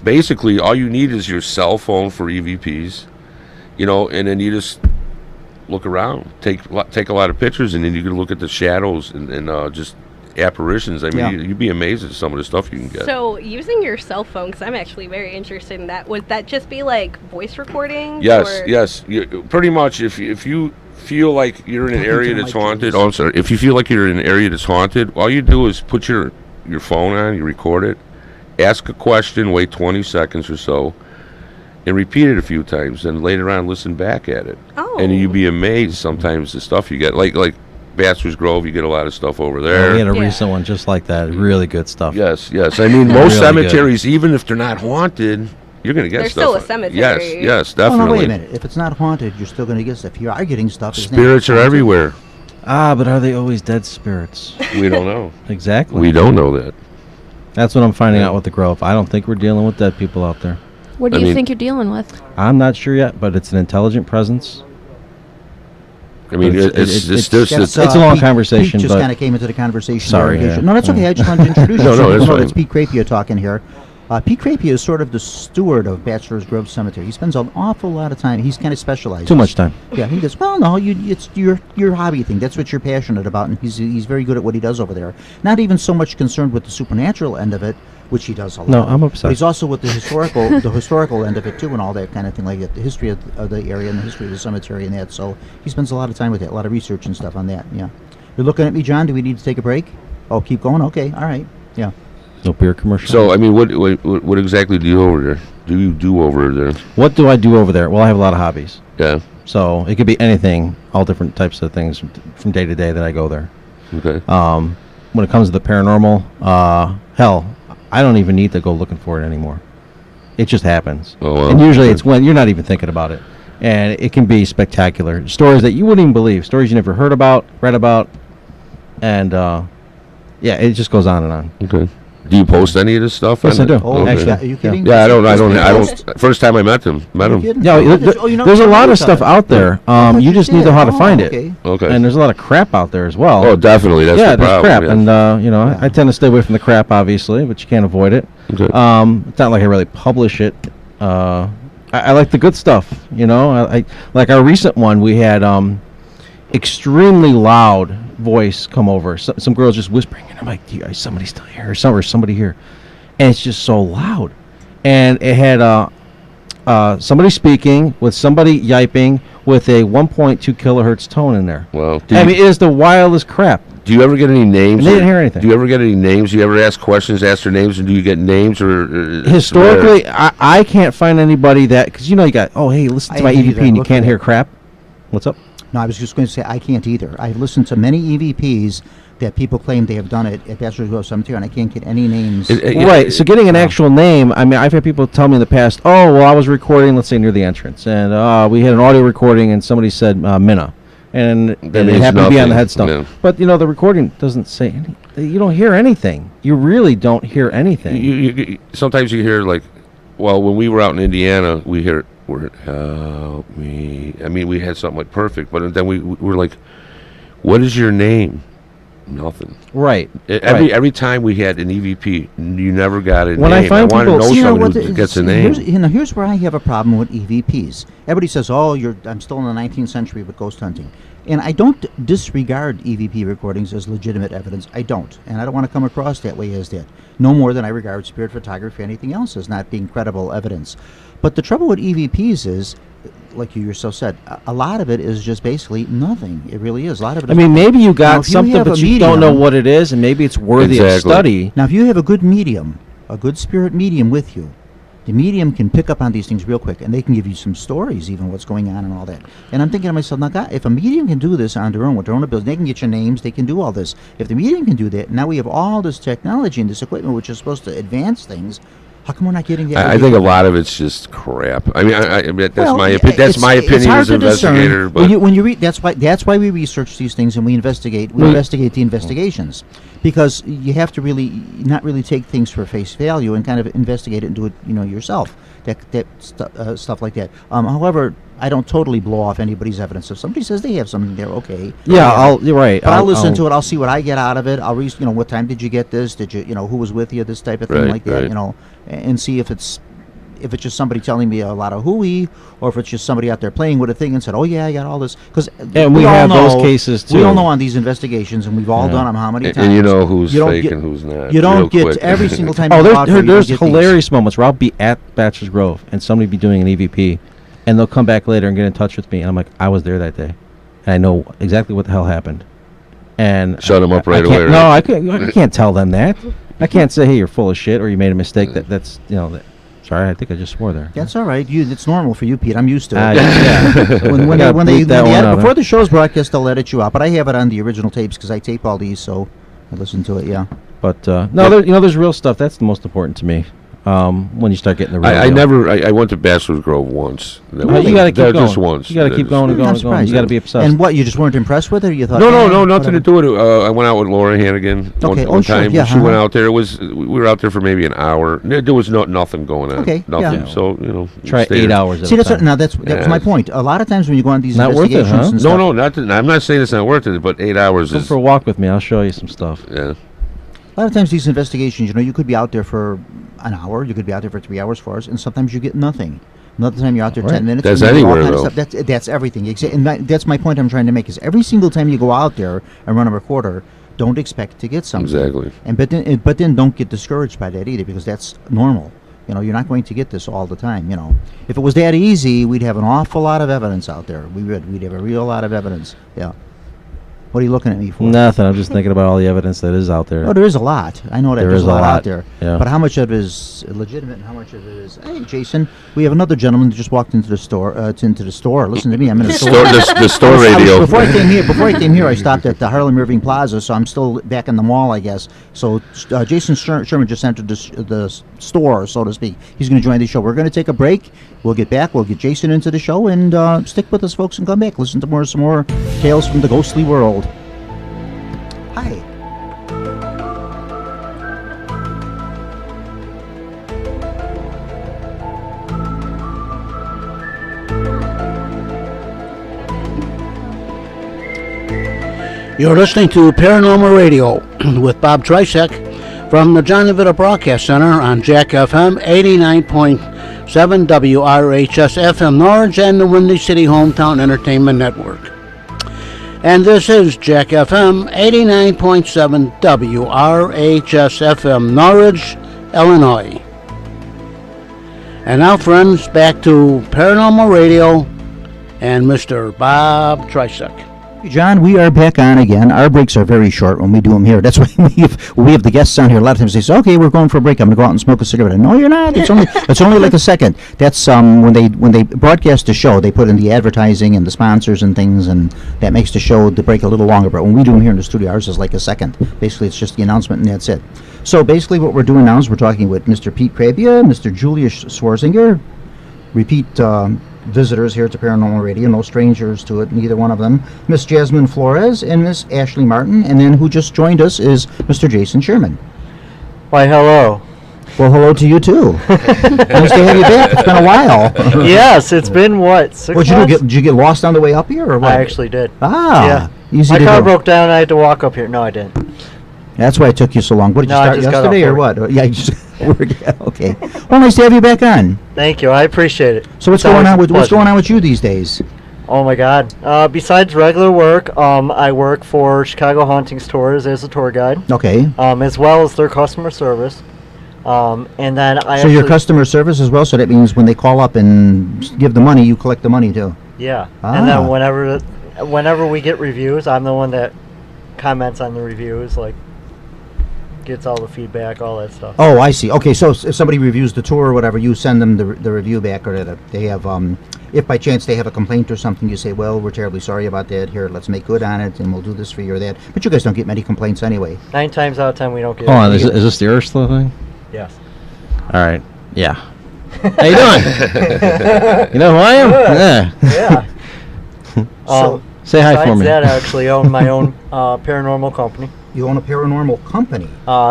basically, all you need is your cell phone for EVPs, and then you just look around, take a lot of pictures, and then you can look at the shadows and just apparitions. I mean, you'd be amazed at some of the stuff you can get. So, using your cell phone, because I'm actually very interested in that, would that just be like voice recording? Yes. Pretty much, if you feel like you're in an area that's haunted, if you feel like you're in an area that's haunted, all you do is put your phone on, you record it, ask a question, wait 20 seconds or so, and repeat it a few times, and later on listen back at it. Oh. And you'd be amazed sometimes the stuff you get. Like Bachelor's Grove, you get a lot of stuff over there. We had a recent one just like that. Really good stuff. Yes. I mean, most cemeteries, even if they're not haunted, you're going to get There's stuff. Still a cemetery. Yes, definitely. Oh, no, wait a minute. If it's not haunted, you're still going to get stuff. You are getting stuff. Spirits are everywhere. But are they always dead spirits? We don't know. Exactly. We don't know that. That's what I'm finding out with the Grove. I don't think we're dealing with dead people out there. What do you think you're dealing with? I'm not sure yet, but it's an intelligent presence. I mean, it's a long conversation. Pete just kind of came into the conversation. Sorry. Yeah. No, that's okay. I just wanted to introduce you. That's fine. It's Pete Crapia talking here. Pete Crapia is sort of the steward of Bachelor's Grove Cemetery. He spends an awful lot of time. He's kind of specialized. Too much time. Yeah, he does. Well, no, it's your hobby thing. That's what you're passionate about, and he's very good at what he does over there. Not even so much concerned with the supernatural end of it, which he does a lot. No, I'm upset. But he's also with the historical end of it too, and all that kind of thing, like that, the history of the area and the history of the cemetery and that. So he spends a lot of time with that, a lot of research and stuff on that. Yeah. You're looking at me, John. Do we need to take a break? Oh, keep going. Okay. All right. Yeah. No beer commercial. So, I mean, what exactly do you do over there? What do I do over there? Well, I have a lot of hobbies. Yeah. So it could be anything, all different types of things from day to day that I go there. Okay. When it comes to the paranormal, hell, I don't even need to go looking for it anymore. It just happens. Oh, well. And usually it's when you're not even thinking about it. and it can be spectacular. Stories that you wouldn't even believe, stories you never heard about, read about, and yeah, it just goes on and on. Okay. Do you post any of this stuff? Yes, I do. Oh, Actually, are you kidding? Yeah, I don't. First time I met him. Are you kidding? Yeah, Oh, there's a lot of stuff out there. You just need to know how to find it. Okay. Okay. And there's a lot of crap out there as well. Oh, definitely. That's yeah, the there's problem. crap, yeah. and you know, I tend to stay away from the crap, obviously, but you can't avoid it. Okay. It's not like I really publish it. I like the good stuff, you know. I like our recent one. We had extremely loud voice come over. Some girls just whispering, and I'm like, is somebody still here? Or somebody here? And it's just so loud. And it had somebody speaking with somebody yiping with a 1.2 kilohertz tone in there. Well, I mean, it is the wildest crap. do you ever get any names? And they didn't hear anything. Do you ever get any names? Do you ever ask questions, ask their names, and do you get names? Or Historically, I can't find anybody that, because you know, you got, oh, hey, listen to I my agree EVP that. and you Look can't at hear that. crap. What's up? No, I was just going to say I can't either. I've listened to many EVPs that people claim they have done it at Bachelor's Grove Cemetery, and I can't get any names. Right, so getting an actual name, I mean, I've had people tell me in the past, oh, well, I was recording, let's say, near the entrance, and we had an audio recording, and somebody said Minna, and it means happened to be on the nothing, headstone. yeah. But, you know, the recording doesn't say anything. You don't hear anything. You really don't hear anything. You sometimes you hear like, well, when we were out in Indiana, we hear help me. I mean, we had something like perfect, but then we were like, what is your name? Nothing. Right. Every time we had an EVP, you never got a When name. I find want to people- know See, somebody who gets a name. Here's where I have a problem with EVPs. Everybody says, "Oh, I'm still in the 19th century with ghost hunting," and I don't disregard EVP recordings as legitimate evidence. I don't, and I don't want to come across that way as that. No more than I regard spirit photography or anything else as not being credible evidence. But the trouble with EVPs is, like you yourself said, a lot of it is just basically nothing. It really is. A lot of it. I mean, maybe you Now, got if you something, have but a you don't know medium- what it is, and maybe it's worthy of Exactly. study. Now, if you have a good medium, a good spirit medium with you, the medium can pick up on these things real quick, and they can give you some stories, even what's going on and all that. And I'm thinking to myself, now, God, if a medium can do this on their own with their own ability, they can get your names, they can do all this. If the medium can do that, now we have all this technology and this equipment which is supposed to advance things. How come we're not getting that? I think a lot of it's just crap. I mean, I mean that's Well, my yeah, that's my it's opinion hard as an to discern. investigator. But When you read, that's why we research these things and we investigate. We investigate the investigations, because you have to really not really take things for face value and kind of investigate it and do it, yourself. Stuff like that. However, I don't totally blow off anybody's evidence. If somebody says they have something there, okay. Yeah, you're right. But I'll listen to it. I'll see what I get out of it. I'll read, what time did you get this? Did you, who was with you? This type of thing Right, like that, right. and see if it's just somebody telling me a lot of hooey, or if it's just somebody out there playing with a thing and said, "Oh yeah, I got all this." Because And we have those cases, We all too. know on these investigations, and we've all done them how many times. and you know who's You don't fake get- and who's not. You don't real get quick. every single time. Oh, you go out there, you there's don't get these. hilarious moments where I'll be at Bachelor's Grove and somebody be doing an EVP, and they'll come back later and get in touch with me, and I'm like, I was there that day, and I know exactly what the hell happened. And Shut 'em up right I can't- away, No, right? I can't tell them that. I can't say, hey, you're full of shit, or you made a mistake. That's sorry, I think I just swore there. That's all right. It's normal for you, Pete. I'm used to it. Yeah. when I gotta they bleep that one edit, out, before huh? the show's broadcast, they'll edit you out. But I have it on the original tapes because I tape all these, so I listen to it. Yeah. But no, there's real stuff. That's the most important to me. When you start getting the real I deal. I went to Bachelor's Grove once. That Well, was- you got to keep going. Just once. You got to keep going and going I'm and going. surprised. You got to be obsessed. And what, you just weren't impressed with it, or you thought? No, "Eh, nothing to whatever." do with it. I went out with Laura Hannigan Okay, one sure, time. yeah, She went uh-huh. out there. We were out there for maybe an hour. There was nothing going on. Okay, nothing. yeah. So we Try stayed 8 there. hours. See, at a that's what, time. now that was my point. A lot of times when you go on these Not worth it, investigations huh? and stuff, I'm not saying it's not worth it, but 8 hours Come is. for a walk with me. I'll show you some stuff. Yeah. a lot of times these investigations, you could be out there for an hour, you could be out there for 3 hours, 4 hours, and sometimes you get nothing. Another time you're out there Right. 10 minutes. That's and you get all anywhere, kinds of though. stuff. That's everything. And that's my point I'm trying to make, is every single time you go out there and run a recorder, don't expect to get something. Exactly. But then don't get discouraged by that either, because that's normal. You're not going to get this all the time. If it was that easy, we'd have an awful lot of evidence out there. We'd have a real lot of evidence. Yeah. What are you looking at me for? Nothing. I'm just thinking about all the evidence that is out there. Oh, there is a lot. I know that There there's is a a lot lot, out there. yeah. But how much of it is legitimate and how much of it is... Hey, Jason, we have another gentleman that just walked into the store. Listen to me. I'm in the store. The store radio. Before I came here, I stopped at the Harlem Irving Plaza, so I'm still back in the mall, I guess. So Jason Sherman just entered the store, so to speak. He's going to join the show. We're going to take a break. We'll get back. We'll get Jason into the show, and stick with us, folks, and come back. Listen to some more tales from the ghostly world. Hi. You're listening to Paranormal Radio with Bob Tricek from the John DeVita Broadcast Center on Jack FM 89.7 WRHS FM Norwich and the Windy City Hometown Entertainment Network. And this is Jack FM 89.7 WRHS FM Norwich, Illinois. And now, friends, back to Paranormal Radio and Mr. Bob Tricek. John, we are back on again. Our breaks are very short when we do them here. That's why we have the guests on here. A lot of times they say, "Okay, we're going for a break. I'm going to go out and smoke a cigarette." No, you're not. It's only like a second. That's when they broadcast the show, they put in the advertising and the sponsors and things, and that makes the break a little longer. But when we do them here in the studio, ours is like a second. Basically, it's just the announcement and that's it. So basically, what we're doing now is we're talking with Mr. Pete Krabia, Mr. Julius Swarzinger, repeat visitors here to Paranormal Radio, no strangers to it, neither one of them, Miss Jasmine Flores and Miss Ashley Martin, and then who just joined us is Mr. Jason Sherman. Why, hello. Well, hello to you too. Nice to have you back. It's been a while. Yes, it's been what, 6 What'd months? you do? Did you get lost on the way up here, or what? I actually did. Yeah. Easy My to car do. broke down. I had to walk up here. No, I didn't. That's why it took you so long. What did No, you I start just got yesterday off or work. what? Yeah, you just okay. Well, nice to have you back on. Thank you. I appreciate it. So what's It's going always on a with what's pleasure. going on with you these days? Oh my God. Besides regular work, I work for Chicago Hauntings Tours as a tour guide, Okay. as well as their customer service. And then So your customer service as well. So that means when they call up and give the money, you collect the money too. Yeah. Ah. And then whenever we get reviews, I'm the one that comments on the reviews, like gets all the feedback, all that stuff. Oh, I see. Okay, so if somebody reviews the tour or whatever, you send them the review back, or they have if by chance they have a complaint or something, you say, well, we're terribly sorry about that. Here, let's make good on it, and we'll do this for you or that. But you guys don't get many complaints anyway. 9 times out of 10, we don't get. Hold on, is this the Ursula thing? Yes. All right. Yeah. How you doing? You know who I am? Yeah. Yeah. Say hi for Besides me. that, I actually own my own paranormal company. You own a paranormal company.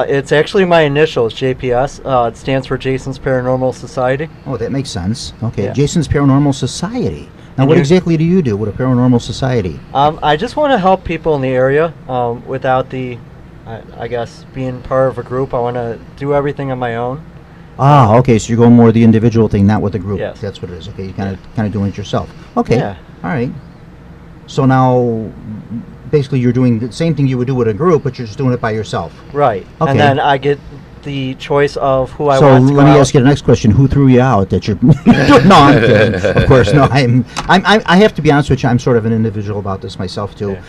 It's actually my initials, JPS. It stands for Jason's Paranormal Society. Oh, that makes sense. Okay, Yeah. Jason's Paranormal Society. Now, And what you- exactly do you do with a paranormal society? I just want to help people in the area without I guess, being part of a group. I want to do everything on my own. Ah, okay, so you're going more the individual thing, not with the group. Yes. That's what it is. Okay, you kind of doing it yourself. Okay. Yeah. All right. So now, basically, you're doing the same thing you would do with a group, but you're just doing it by yourself. Right. Okay. And then I get the choice of who I So want to go let me out. ask you the next question: who threw you out? That you're no, I'm kidding. Of course, no. I have to be honest with you. I'm sort of an individual about this myself too. Yeah.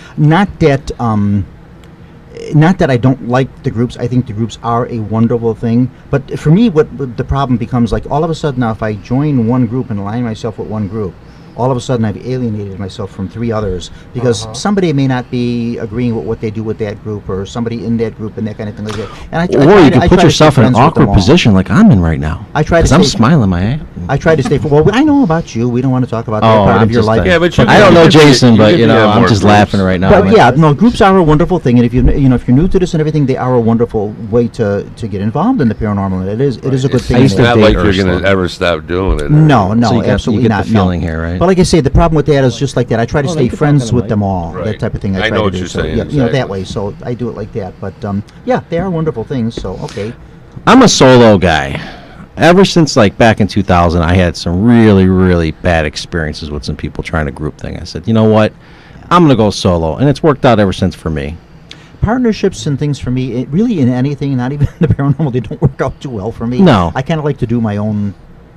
Not that I don't like the groups. I think the groups are a wonderful thing. But for me, what the problem becomes, like, all of a sudden now, if I join one group and align myself with one group, all of a sudden I've alienated myself from 3 others because somebody may not be agreeing with what they do with that group, or somebody in that group and that kind of thing like that. And Or you I can try put to yourself stay in an friends with them awkward all. position like I'm in right now. I try to 'Cause I'm stay- smiling my ass. I try to stay. Well, I know about you. We don't want to talk about that Oh, part I'm of your just life. Yeah, but you I don't know could be- Jason, you but could you be know, on I'm more just groups. laughing right now. But yeah, no, groups are a wonderful thing, and if if you're new to this and everything, they are a wonderful way to get involved in the paranormal. And it is a good thing. It's to not date like you're Ursula. going to ever stop doing it. No, So you get- absolutely you get not. the feeling here, right? But like I say, the problem with that is just like that. I try to Well, stay you can talk friends on the with mic. them all, that Right. type of thing. I I try know to what do. you're So, saying, yeah, that exactly. way. So I do it like that. But yeah, they are wonderful things. So okay. I'm a solo guy. Ever since like back in 2000, I had some really, really bad experiences with some people trying to group thing. I said, you know what? I'm going to go solo. And it's worked out ever since for me. Partnerships and things for me, really in anything, not even in the paranormal, they don't work out too well for me. No. I kind of like to do my own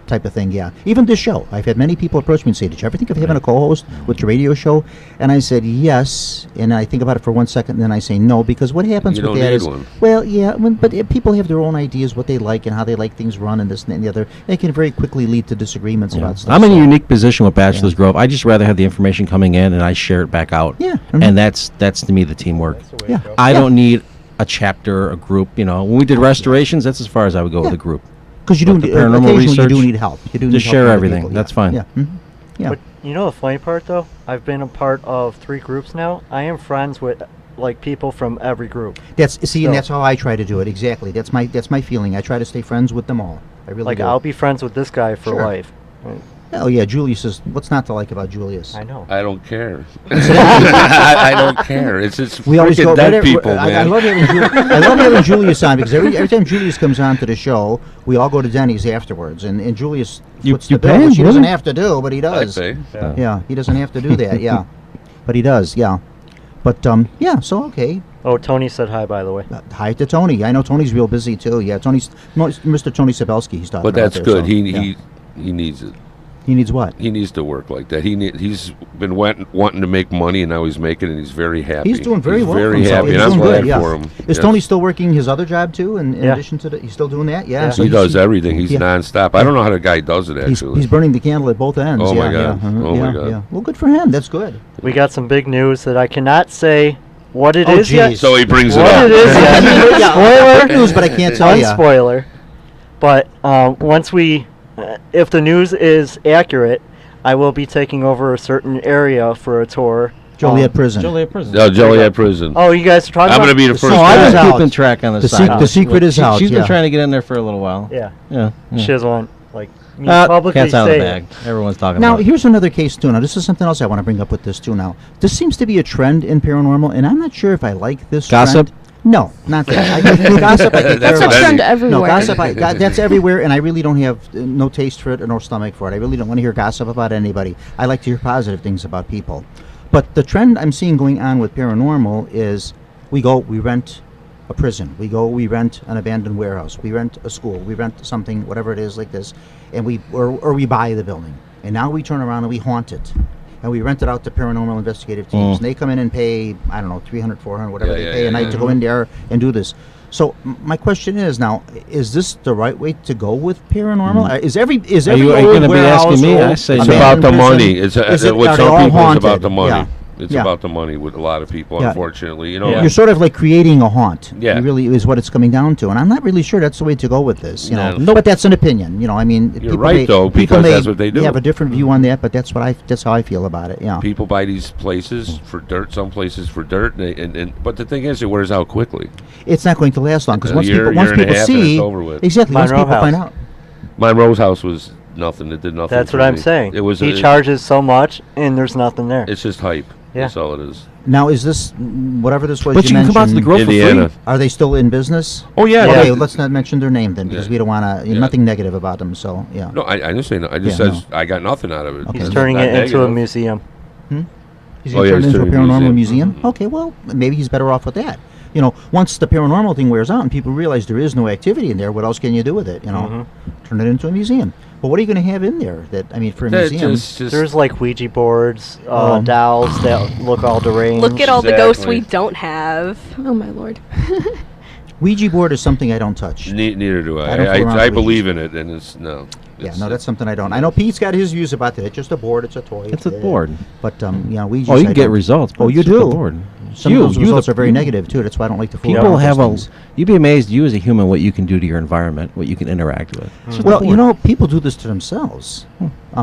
type of thing, yeah. Even this show, I've had many people approach me and say, did you ever think of having a co-host with your radio show? And I said, yes, and I think about it for 1 second, and then I say no, because what happens with that is, well, yeah, but if people have their own ideas, what they like and how they like things run and this and the other, they can very quickly lead to disagreements about stuff. I'm in a unique position with Bachelor's Grove. I just rather have the information coming in and I share it back out. Yeah. And that's to me the teamwork. Yeah. I don't need a chapter, a group, When we did restorations, that's as far as I would go with a group. Because you do occasionally you do need help. You do need Just help share from other everything. people, That's fine. Yeah. Yeah. But you know the funny part though? I've been a part of 3 groups now. I am friends with like people from every group. And that's how I try to do it. Exactly. That's my feeling. I try to stay friends with them all. I really Like do. I'll be friends with this guy for Sure. life. Right. Oh yeah, Julius is. What's not to like about Julius? I know. I don't care. I don't care. It's just We always freaking go. dead people, I man. love having Julius on because every time Julius comes on to the show, we all go to Denny's afterwards, and Julius puts you the bill, pay him, which he doesn't really? have to do, but he I does. say. Yeah, he doesn't have to do that. Yeah, but he does. Yeah, but yeah. So okay. Oh, Tony said hi, by the way. Hi to Tony. I know Tony's real busy too. Yeah, Mr. Tony Sabelski. He's talking But about that's there, good. so, yeah. He needs it. He needs what? He needs to work like that. He's been wanting to make money, and now he's making it. And he's very happy. He's doing very well. Very for himself. happy. He's And I'm doing glad good, yeah. for him. Is Yes. Tony still working his other job too? In Yeah. addition to he's still doing that? Yeah. Yeah. So He does he's- everything. He's yeah. nonstop. I don't know how the guy does it. Actually, He's burning the candle at both ends. Oh, yeah, my God. Yeah, Oh, my yeah, God. Yeah. Well, good for him. That's good. We got some big news that I cannot say what it Oh, is yet. geez. so he brings it What up. it is yet. Spoiler news, but I can't tell One you. spoiler. But once if the news is accurate, I will be taking over a certain area for a tour. Joliet Prison. Joliet Prison. No, Joliet Prison. Oh, you guys are talking I'm about? going to be the The first. secret I've is been out. keeping track on the The side. the secret is out. She's yeah. been trying to get in there for a little while. Yeah. Yeah. She doesn't want like me Uh, publicly cat's out of the say bag. it. Everyone's talking Now, about it. here's another case too. Now, this is something else I want to bring up with this too. Now, this seems to be a trend in paranormal, and I'm not sure if I like this. Gossip? Trend. No, not that. Gossip. I take That's care That's a of. trend No, everywhere. No, gossip. That's everywhere, and I really don't have no taste for it or no stomach for it. I really don't want to hear gossip about anybody. I like to hear positive things about people. But the trend I'm seeing going on with paranormal is we rent a prison. We rent an abandoned warehouse. We rent a school. We rent something, whatever it is like this, and or we buy the building. And now we turn around and we haunt it. And we rent it out to paranormal investigative teams. And they come in and pay, I don't know, $300, $400, whatever they pay a night to go in there and do this. So my question is now: is this the right way to go with paranormal? Is every Are you old going to be warehouse asking me? or I say It's no. about the abandoned money. prison? It's Is it- with are they some all people. It's haunted? about the money. Yeah. It's Yeah. about the money with a lot of people. Yeah. Unfortunately, you know. Yeah. You're sort of like creating a haunt. Yeah. It really is what it's coming down to, and I'm not really sure that's the way to go with this. You know, No. but that's an opinion. You know, I mean, You're people right, though, people because that's what they do. have a different view on that, but that's how I feel about it. Yeah. People buy these places for dirt. Some places for dirt, and but the thing is, it wears out quickly. It's not going to last long because A once year, people year and a half, and see it's over with. exactly once Monroe people find House. out. Monroe's house was nothing. It did nothing. That's for what I'm me. saying. It was. He charges so much, and there's nothing there. It's just hype. Yeah. That's all it is. Now, is this whatever this was? But you can come out to the mentioned, Grove for Indiana. free. Are they still in business? Oh yeah. Okay, yeah. let's not mention their name then, because Yeah. we don't want to. Yeah. Nothing negative about them. So yeah. No, I didn't say no. I just Yeah, said I got nothing out of it. Okay. He's It's turning not it into a negative. museum. He's Oh, going yeah, to turn it he's into a turning it paranormal museum. museum. Okay, well, maybe he's better off with that. You know, once the paranormal thing wears out and people realize there is no activity in there, what else can you do with it? You know, turn it into a museum. But what are you going to have in there? For a That museum, just There's like Ouija boards, Oh. dolls that look all deranged. Look at all the ghosts we Exactly. don't have. Oh my lord. Ouija board is something I don't touch. neither do I don't I. fool around I with believe in it, and it's no. Yeah, It's- no, that's something I don't. I know Pete's got his views about that. It's just a board. It's a toy. It's a board. But yeah, Ouija. Oh, you can get results. but Oh, you it's just a do? board. Some of those results are very negative too. That's why I don't like to fool around People with have those things. you'd be amazed, you as a human, what you can do to your environment, what you can interact with. It's just a Well, you board. know, people do this to themselves.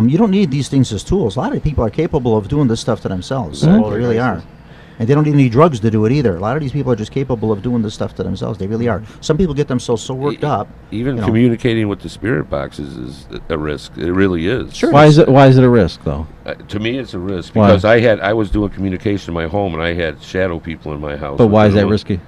You don't need these things as tools. A lot of people are capable of doing this stuff to themselves. Exactly. They really are. And they don't need any drugs to do it either. A lot of these people are just capable of doing this stuff to themselves. They really are. Some people get themselves so worked up. Even you know. communicating with the spirit boxes is a risk. It really is. Sure. Why is it a risk though? To me, it's a risk Why? because I was doing communication in my home, and I had shadow people in my house. But why is I that don't- risky?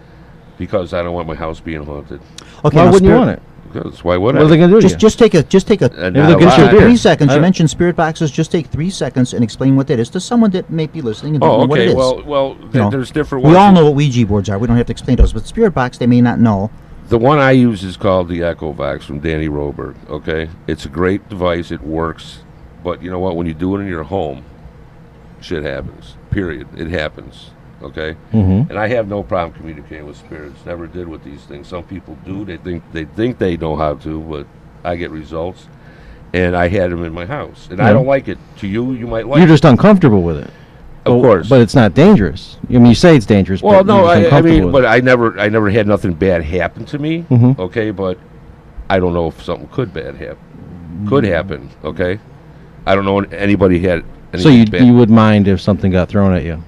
Because I don't want my house being haunted. Okay, Why now wouldn't you spirit- want it? Because why would What I? are they going to do to you? Just take a And Maybe not they'll get you a lie. beer. 3 seconds. I You don't- mentioned spirit boxes. Just take 3 seconds and explain what that is to someone that may be listening and don't Oh, know what it okay. is. Well, You know, there's different we ones. all know what Ouija boards are. We don't have to explain those. But spirit box, they may not know The one I use is called the EchoVox from Danny Roberg. Okay, it's a great device. It works, but you know what? When you do it in your home, shit happens. Period. It happens. Okay, and I have no problem communicating with spirits. Never did with these things. Some people do. They think they know how to, but I get results. And I had them in my house, and I don't like it. To you, you might like. You're just uncomfortable with it. Of course, but it's not dangerous. I mean, you say it's dangerous. Well, but no, you're just I uncomfortable mean, with but it. I never had nothing bad happen to me. Mhm. Okay, but I don't know if something could happen. Okay, I don't know if anybody had. So anything you bad. would mind if something got thrown at you?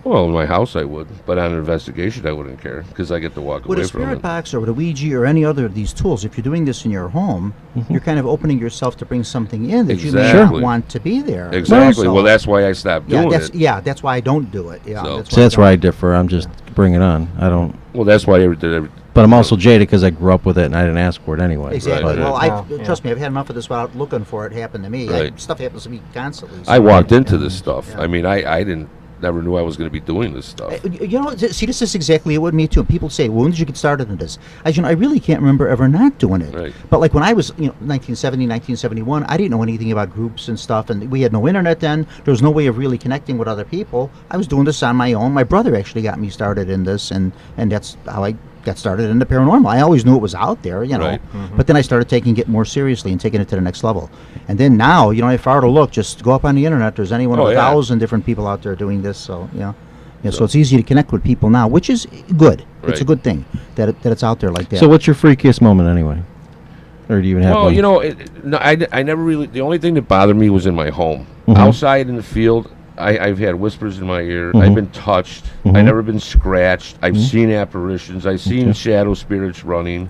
Well, in my house I would, but on an investigation I wouldn't care because I get to walk With away a from spirit it. box or with a Ouija or any other of these tools, if you're doing this in your home, you're kind of opening yourself to bring something in that you may not Exactly. want to be there. Exactly. So- Well, that's why I stopped doing it. that's why I don't do it. Yeah, So- So that's I where I don't. differ. I'm just bringing it on. I don't. Well, that's why I did. But I'm also jaded because I grew up with it and I didn't ask for it anyway. Exactly. Right, Well, right. trust me, I've had enough of this without looking for it happen to me. Right. Stuff happens to me constantly. I so- walked into this stuff. Yeah. I mean, I never knew I was going to be doing this stuff. You know, see, this is exactly what me too. People say, "Well, when did you get started in this?" I really can't remember ever not doing it. Right. But like when I was, 1970, 1971, I didn't know anything about groups and stuff, and we had no internet then. There was no way of really connecting with other people. I was doing this on my own. My brother actually got me started in this, and that's how I got started in the paranormal. I always knew it was out there, Right. But then I started taking it more seriously and taking it to the next level. And then now, if I were to look, just go up on the internet. There's any one of Oh, a yeah. 1,000 different people out there doing this. So so it's easy to connect with people now, which is good. It's a Right. good thing that it's out there like that. So what's your freakiest moment anyway? Or do you even have Well, one? no, I never really. The only thing that bothered me was in my home. Mhm. Outside in the field, I've had whispers in my ear. Mhm. I've been touched. Mhm. I've never been scratched. I've Mhm. seen apparitions. I've seen Okay. shadow spirits running,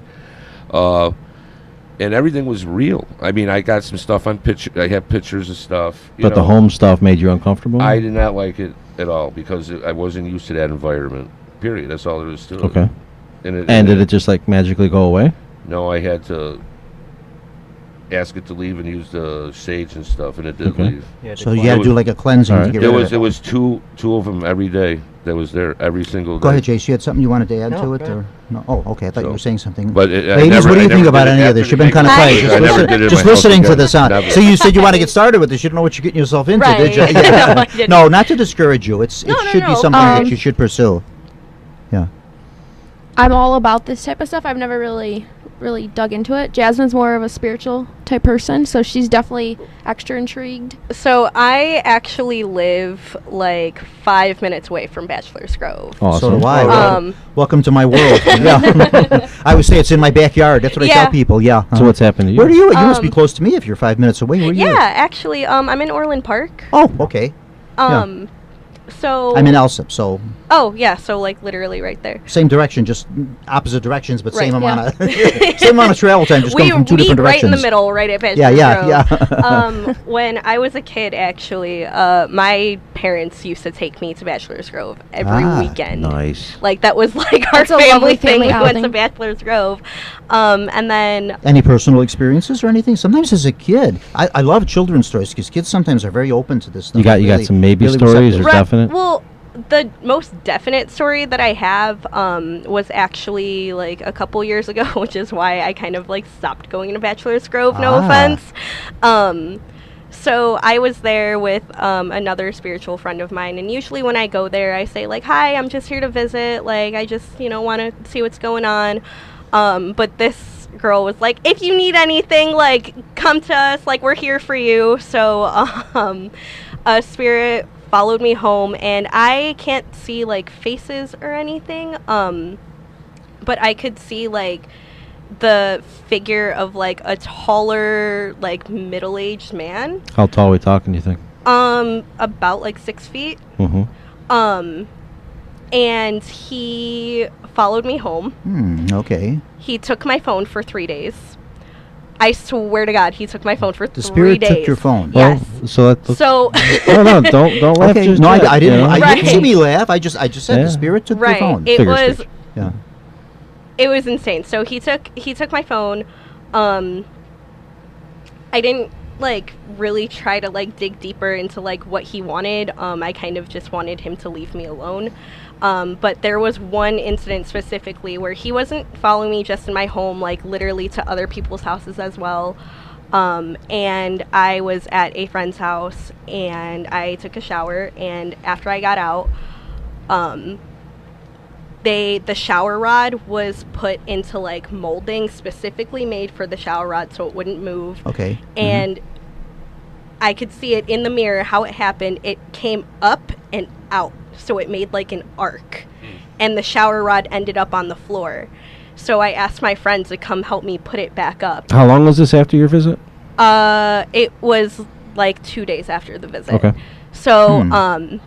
and everything was real. I mean, I got some stuff on picture. I have pictures of stuff. you But the know. home stuff made you uncomfortable? I did not like it at all because I wasn't used to that environment. Period. That's all there is to it. Okay. And Did it just like magically go away? No, I had to ask it to leave and use the sage and stuff, and it did Okay. leave. So you got to do like a cleansing Alright. to get There rid was of it. was two of them every day. That was there every single day. Go ahead, Jace. You had something you wanted to add No, to it, go ahead. or no? Oh, okay. I thought you So- were saying something. But I Ladies, never- what do I you think never about did it any of after this? the You've been kind of big- quiet. I Just, never did it in just my house listening to again. this, huh? Never. So you said you want to get started with this. You don't know what you're getting yourself into, did you? Right. Yeah. No, I didn't. No, not to discourage you. It No, should be no. something that Um, you should pursue. Yeah. I'm all about this type of stuff. I've never really dug into it. Jasmine's more of a spiritual type person, so she's definitely extra intrigued. So I actually live like 5 minutes away from Bachelor's Grove. Awesome. So do I. Um, Welcome to my world. Yeah. I would say it's in my backyard. That's what I Yeah. tell people. Yeah. So what's happened to you? Where do you? You must be Um, close to me if you're 5 minutes away. Where are you? Yeah, actually, I'm in Orland Park. Oh, okay. So I'm in Alsip, so Oh yeah, so like literally right there. same direction, just opposite directions, but same Right, amount of same amount of travel time. Just come from two different right directions. in the middle, right at Bachelor's Yeah, Grove. When I was a kid, actually, my parents used to take me to Bachelor's Grove every weekend. Nice. Like that was like our That's a lovely family thing. family We went to outing. Bachelor's Grove, and then Any personal experiences or anything? Sometimes as a kid, I love children's stories because kids sometimes are very open to this stuff. You got Really- some maybe really stories or receptive. definite? Well, the most definite story that I have was actually like a couple years ago, which is why I kind of like stopped going to Bachelor's Grove. No Ah. offense. So I was there with another spiritual friend of mine, and usually when I go there, I say like, "Hi, I'm just here to visit. Like, I just want to see what's going on." But this girl was like, "If you need anything, like, come to us. Like, we're here for you." So a spirit followed me home, and I can't see like faces or anything, but I could see like the figure of like a taller, like middle-aged man, How tall are we talking, do you think? about like 6 feet, Mm-hmm. and he followed me home. Okay. He took my phone for 3 days. I swear to God, he took my phone for The 3 spirit days. took your phone. Yes. So that. So No, don't laugh. Okay. just No, yet, I didn't. you know? I didn't Right. see me laugh. I just said Yeah. the spirit took your right, phone. it Figure was speech. Yeah. it was insane. So he took my phone. I didn't like really try to like dig deeper into like what he wanted. I kind of just wanted him to leave me alone. But there was one incident specifically where he wasn't following me just in my home, like literally to other people's houses as well. And I was at a friend's house and I took a shower, and after I got out, the shower rod was put into like molding specifically made for the shower rod so it wouldn't move. Okay. And I could see it in the mirror how it happened. It came up and out, so it made like an arc, and the shower rod ended up on the floor. So I asked my friends to come help me put it back up. How long was this after your visit? It was like 2 days after the visit. Okay. So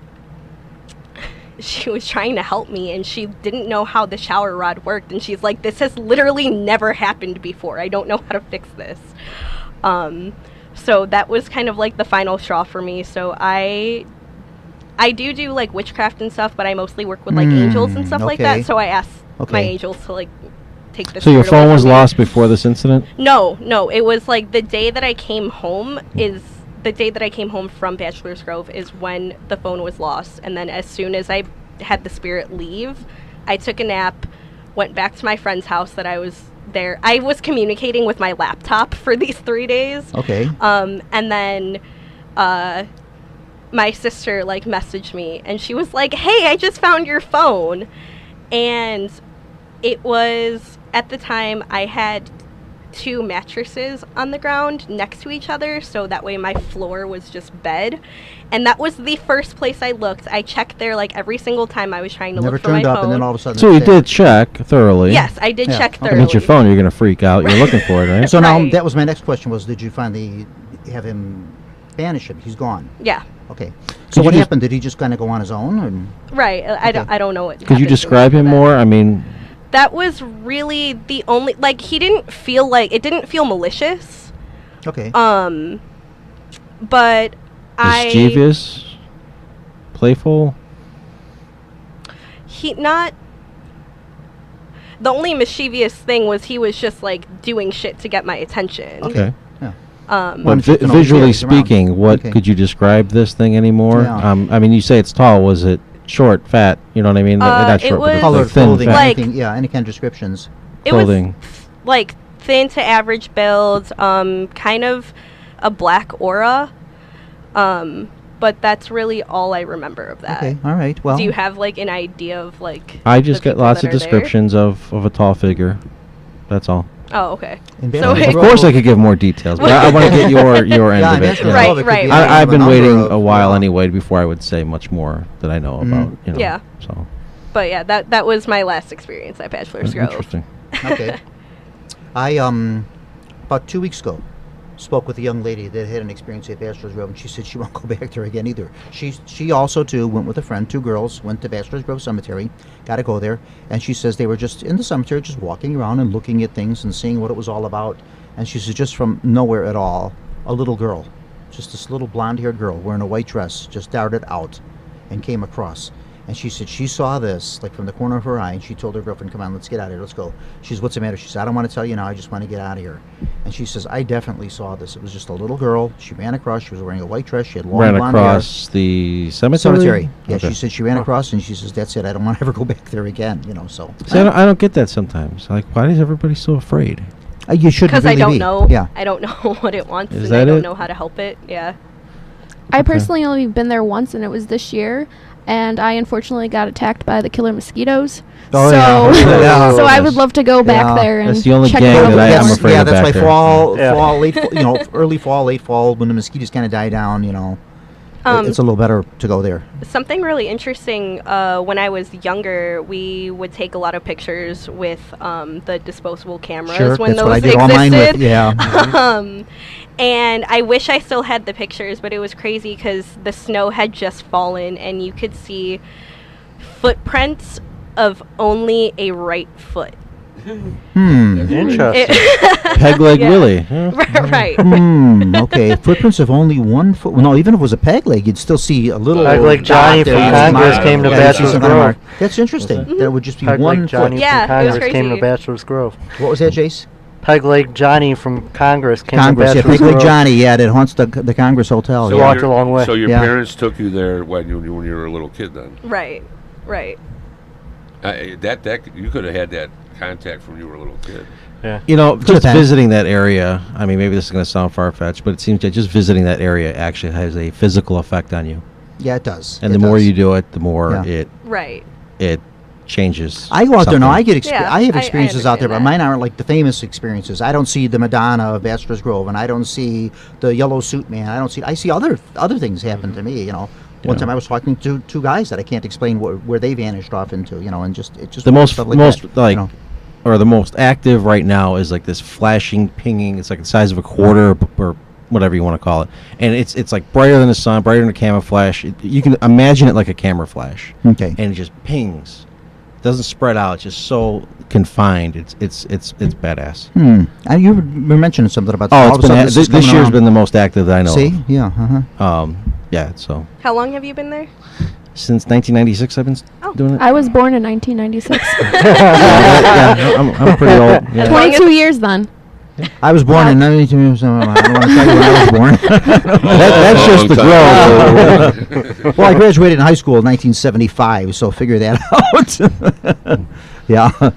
she was trying to help me, and she didn't know how the shower rod worked, and she's like, this has literally never happened before. I don't know how to fix this. So that was kind of like the final straw for me. So I do like witchcraft and stuff, but I mostly work with like angels and stuff like that. So I asked my angels to like take this. So your phone was lost before this incident? No, it was like the day that I came home from Bachelor's Grove is when the phone was lost. And then as soon as I had the spirit leave, I took a nap, went back to my friend's house that I was there. I was communicating with my laptop for these 3 days. Okay. And then my sister like messaged me, and she was like, hey, I just found your phone. And it was, at the time, I had 2 mattresses on the ground next to each other, so that way my floor was just bed. And that was the first place I looked. I checked there like every single time I was trying to look for my phone. Never turned up, and then all of a sudden. So you did check thoroughly. Yes, I did check Okay. thoroughly. If it's your phone, you're going to freak out. You're looking for it, right? So now Right. that was my next question: was did you finally have him banish him? He's gone. Yeah. Okay. Could So you what just- happened? Did he just kind of go on his own? Or? Right. I don't know what Could you happened describe him after that. more? I mean, That was really the only, like, it didn't feel malicious. Okay. But mischievous, playful. The only mischievous thing was he was just like doing shit to get my attention. Okay. Yeah. But Wanted to know visually if he was around. speaking, what Okay. could you describe this thing anymore? Yeah. I mean, you say it's tall. Was it short, fat? You know what I mean? Not it short, but was- it's Colored like thin, clothing. fat. Like- Anything, yeah. Any kind of descriptions. It Clothing. was like thin to average build, kind of a black aura. But that's really all I remember of that. Okay. All right. Well. Do you have like an idea of like? I just the get people lots that of are there? descriptions of a tall figure. That's all. Oh, okay. In So Bachelor's Of Grove- course, I could give more details, but I want to get your end Yeah, of in it. Bachelor's you know. Right, Grove, it could right. be I've been number waiting of- a while yeah. anyway before I would say much more that I know about. You know, Yeah. So But yeah, that was my last experience at Bachelor's Grove. interesting. Okay. I about 2 weeks ago spoke with a young lady that had an experience at Bachelor's Grove, and she said she won't go back there again either. She also too went with a friend, 2 girls, went to Bachelor's Grove Cemetery, got to go there, and she says they were just in the cemetery, just walking around and looking at things and seeing what it was all about. And she says just from nowhere at all, a little girl, just this little blonde-haired girl wearing a white dress, just darted out and came across. And she said she saw this, like from the corner of her eye, and she told her girlfriend, come on, let's get out of here, let's go. She says, what's the matter? She said, I don't want to tell you now, I just want to get out of here. And she says, I definitely saw this. It was just a little girl. She ran across, she was wearing a white dress, she had long Ran blonde across the cemetery. Cemetery. Yeah, Okay. she said she ran across, and she says, that's it, I don't want to ever go back there again, you know, so. See, I don't get that sometimes. Like, why is everybody so afraid? You shouldn't Because really I don't be. know. Yeah. I don't know what it wants, Is and I that don't it? know how to help it. Yeah. I personally only been there once, and it was this year. And I unfortunately got attacked by the killer mosquitoes. Oh, so, yeah. Yeah. so I would love to go back Yeah. there and That's the only check gang it out. that I'm That's- afraid yeah, of that's back why there. fall, late, early fall, late fall, when the mosquitoes kind of die down, you know, it's a little better to go there. Something really interesting, when I was younger, we would take a lot of pictures with the disposable cameras Sure, when that's those what I did existed. all mine with, yeah. And I wish I still had the pictures, but it was crazy because the snow had just fallen, and you could see footprints of only a right foot. Interesting. Peg leg Yeah. Willie. Huh? Right. Okay, footprints of only 1 foot. Well, no, even if it was a peg leg, you'd still see a little. Peg leg Johnny dot from there. Congress Yeah, came to yeah, you'd see Bachelor's some kind of Grove. mark. That's interesting. That would just be Peg 1 like Johnny foot. Yeah, from it was Congress came to crazy. Bachelor's Grove. What was that, Jace? Peg Leg Johnny from Congress came Congress, to yeah, Bachelor's Pig Leg Grove. Johnny, yeah, that haunts the Congress Hotel. So yeah. walked a long way. So your Yeah. parents took you there when you were a little kid then? Right. Right. That you could have had that contact from you were a little kid. Yeah. You know, just have. visiting that area, I mean, maybe this is going to sound far-fetched, but it seems that just visiting that area actually has a physical effect on you. Yeah, it does. And It the more does. you do it, the more Yeah. Right. it changes. I go out there now. I something. get Yeah, I have I experiences out there, but understand mine aren't like the famous experiences. I don't see the Madonna of Bachelor's Grove, and I don't see the Yellow Suit Man. I see other things happen to me. You know, one Yeah. time I was talking to two guys that I can't explain where they vanished off into. You know, and just The most, stuff like most that, like, you know. or the most active right now is like this flashing, pinging. It's like the size of a quarter or whatever you want to call it, and it's like brighter than the sun, brighter than a camera flash. You can imagine it like a camera flash, Okay. and it just pings. Doesn't spread out. It's just so confined. It's badass. You were mentioning something about Oh, all it's of a been sudden this is year's coming around. been the most active that I know. See, yeah, Of. Yeah. So How long have you been there? since 1996, I've been doing it. I was born in 1996. Yeah, I'm pretty old. Yeah. 22 years then. I was born in 19. I don't want to tell you when I was born. That's just the growth. Well, I graduated in high school in 1975, so figure that out. Yeah.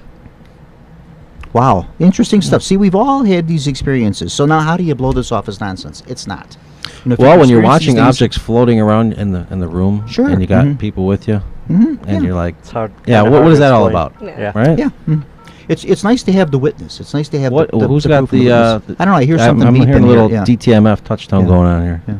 Wow, interesting stuff. See, we've all had these experiences. So now, how do you blow this off as nonsense? It's not. You know, if Well, you've when you're experienced watching these things- objects floating around in the room, Sure, and you got mhm. people with you, Mhm, and yeah. you're like, It's hard. yeah, kinda what hard is to that all explain. about? Yeah. Right? Yeah. It's nice to have the witness. It's nice to have What? the Who's the got proof and the? witness. I don't know. I hear something I'm beeping hearing a little here. Yeah. DTMF touchdown Yeah. going on here. Yeah.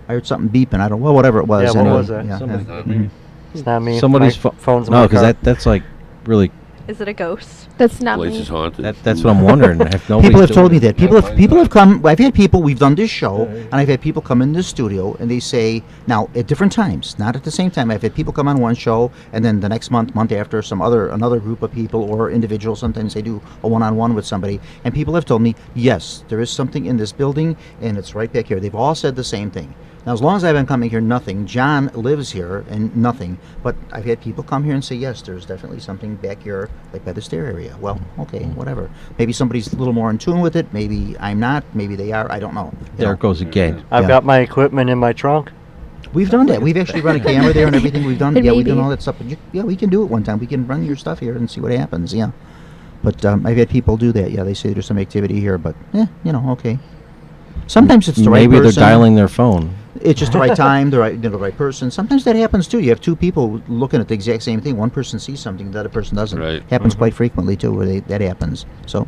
I heard something beeping. I don't. Well, whatever it was. Yeah, what anyway. was that? Yeah, Somebody's yeah. not me. It's not me. Somebody's My phone's in No, my because car. that's like really. Is it a ghost? That's not Place me. is haunted. That's what I'm wondering. If nobody's People have doing told me it. that. People have come. I've had people. We've done this show, and I've had people come in this studio, and they say now at different times, not at the same time. I've had people come on one show, and then the next month after, another group of people or individuals. Sometimes they do a one-on-one with somebody, and people have told me, yes, there is something in this building, and it's right back here. They've all said the same thing. Now, as long as I've been coming here, nothing. John lives here, and nothing. But I've had people come here and say, yes, there's definitely something back here, like by the stair area. Well, okay, whatever. Maybe somebody's a little more in tune with it. Maybe I'm not. Maybe they are. I don't know. You There know. it goes again. I've Yeah. got my equipment in my trunk. We've done that. We've actually run a camera there and everything. We've done. It Yeah, may we've done be. all that stuff. But yeah, we can do it one time. We can run your stuff here and see what happens. Yeah. But I've had people do that. Yeah, they say there's some activity here, but okay. Sometimes it's the right Maybe person. they're dialing their phone. It's just the right time, the right person. Sometimes that happens too. You have two people looking at the exact same thing. One person sees something, the other person doesn't. Right. Happens quite frequently too, where that happens. So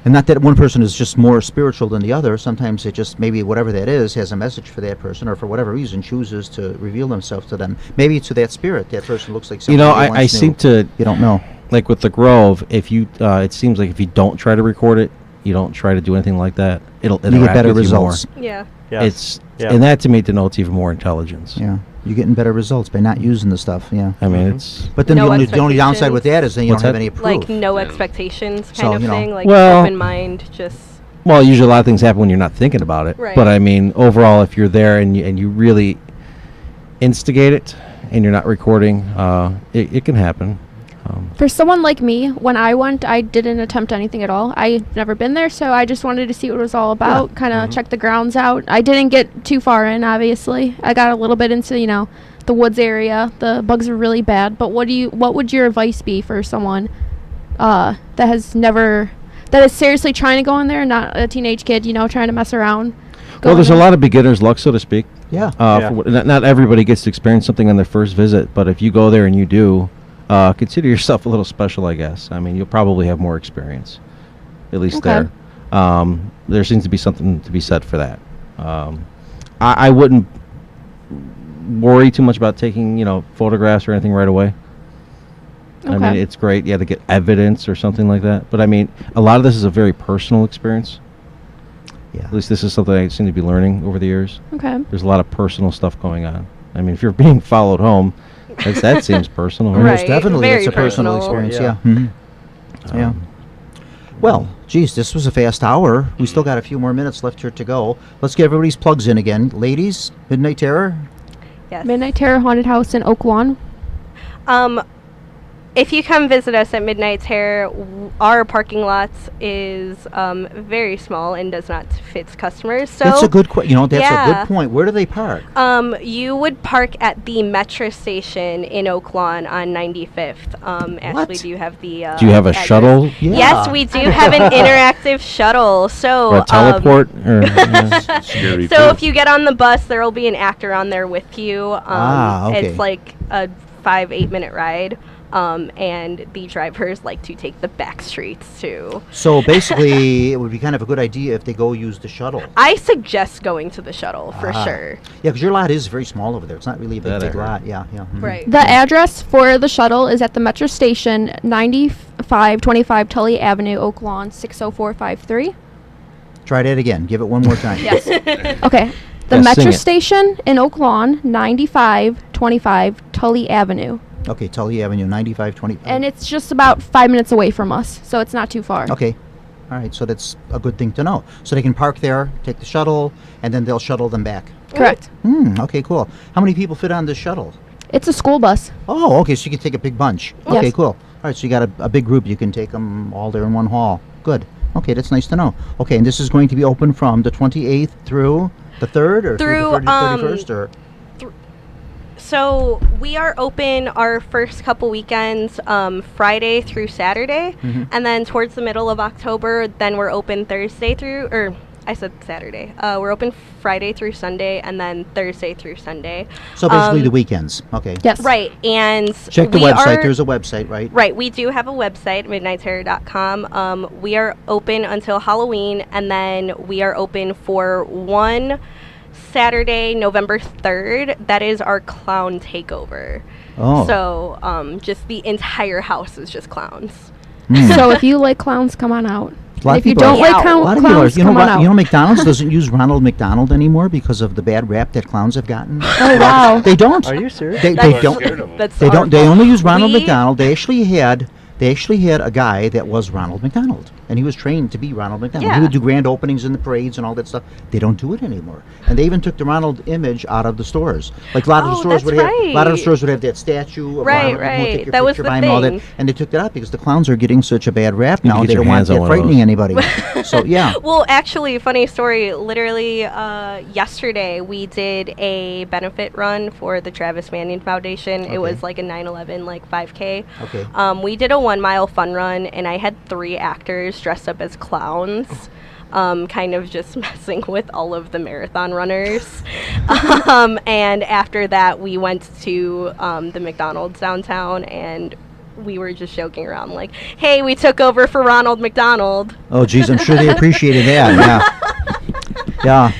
and not that one person is just more spiritual than the other. Sometimes it just maybe whatever that is has a message for that person, or for whatever reason chooses to reveal themselves to them. Maybe to that spirit, that person looks like somebody. You know, they I once seem knew. to You don't know. like with the Grove. If you, it seems like if you don't try to record it, you don't try to do anything like that. It'll You get interact better with you more. results. Yeah. Yes. It's Yeah. and that to me denotes even more intelligence. Yeah, you're getting better results by not using the stuff. Yeah. I mean, Mhm. it's But then No the only downside with that is then you What's don't have that? any proof. Like no Yeah. expectations kind So, of you know. thing. Like Well- open mind, just well, usually a lot of things happen when you're not thinking about it. Right. But I mean, overall, if you're there and you really instigate it and you're not recording, it can happen. For someone like me, when I went, I didn't attempt anything at all. I've never been there, so I just wanted to see what it was all about, kind of check the grounds out. I didn't get too far in, obviously. I got a little bit into, the woods area. The bugs are really bad. But what would your advice be for someone that is seriously trying to go in there, not a teenage kid, trying to mess around? Well, there's a going lot of beginner's luck, so to speak. Yeah. Yeah. Not everybody gets to experience something on their first visit, but if you go there and you do, consider yourself a little special, I guess. I mean, you'll probably have more experience, at least Okay. there. There seems to be something to be said for that. I wouldn't worry too much about taking, photographs or anything right away. I mean, Okay. it's great, to get evidence or something like that. But I mean, a lot of this is a very personal experience. Yeah. At least this is something I seem to be learning over the years. Okay. There's a lot of personal stuff going on. I mean, if you're being followed home, that seems personal. Right? Right. Most definitely, Very it's a personal personal. experience. Yeah. Yeah. Yeah. Well, geez, this was a fast hour. We still got a few more minutes left here to go. Let's get everybody's plugs in again. Ladies, Midnight Terror. yes. Midnight Terror Haunted House in Oak Lawn. if you come visit us at Midnight Terror, our parking lots is very small and does not fit customers. So That's a good that's yeah. a good point. Where do they park? You would park at the metro station in Oak Lawn on 95th. Ashley, do you have the Do you have a address? shuttle? Yeah. Yes, we do have an interactive shuttle. So Or a teleport? Or, Scary so too. if you get on the bus, there will be an actor on there with you. Okay. It's like a 5-8 minute ride. And the drivers like to take the back streets too. So basically, it would be kind of a good idea if they go use the shuttle. I suggest going to the shuttle for sure. Yeah, because your lot is very small over there. It's not really a That I big heard. lot. Yeah, yeah. Mhm. Right. The address for the shuttle is at the Metro Station, 9525 Tully Avenue, Oak Lawn, 60453. Try that again. Give it one more time. Yes. Okay. The Yeah, sing Metro it. Station in Oak Lawn, 9525 Tully Avenue. Okay, Tully Avenue, 9520. And it's just about 5 minutes away from us, so it's not too far. Okay. All right, so that's a good thing to know. So they can park there, take the shuttle, and then they'll shuttle them back. Correct. Okay, cool. How many people fit on the shuttle? It's a school bus. Oh, okay, so you can take a big bunch. Okay, Yes. cool. All right, so you got a big group. You can take them all there in one hall. Good. Okay, that's nice to know. Okay, and this is going to be open from the 28th through the 3rd or through the 31st? Or? So we are open our first couple weekends Friday through Saturday, and then towards the middle of October, then we're open Thursday through, or I said Saturday. We're open Friday through Sunday, and then Thursday through Sunday. So basically the weekends. Okay. Yes. Right, and Check the we website. are- There's a website, right? Right, we do have a website, midnightterror.com. We are open until Halloween, and then we are open for one Saturday, November 3rd. That is our clown takeover. Oh. So, just the entire house is just clowns. So if you like clowns, come on out. A lot And of if you people don't are- like a lot of people are, clowns, you know come on what? out. You know, McDonald's doesn't use Ronald McDonald anymore because of the bad rap that clowns have gotten. Oh, wow. They don't. Are you serious? They That's- don't. That's They our don't. They fault. only use Ronald We- McDonald. They actually had a guy that was Ronald McDonald, and he was trained to be Ronald McDonald. He Yeah. would do grand openings in the parades and all that stuff. They don't do it anymore, and they even took the Ronald image out of the stores. Like a lot of the Oh, stores would that's have, a lot of the right. stores would have that statue of Right, Ronald. and we'll right. take your That was picture the by him and all that, thing. and they took that out because the clowns are getting such a bad rap You now. get They your don't want hands on that one of frightening those. anybody. So yeah. Well, actually, funny story. Literally, yesterday we did a benefit run for the Travis Manning Foundation. Okay. It was like a 9/11 like 5K. Okay. We did a 1 mile fun run, and I had 3 actors dressed up as clowns. Kind of just messing with all of the marathon runners. And after that, we went to the McDonald's downtown, and we were just joking around like, hey, we took over for Ronald McDonald. Oh, geez, I'm sure they appreciated that. Yeah.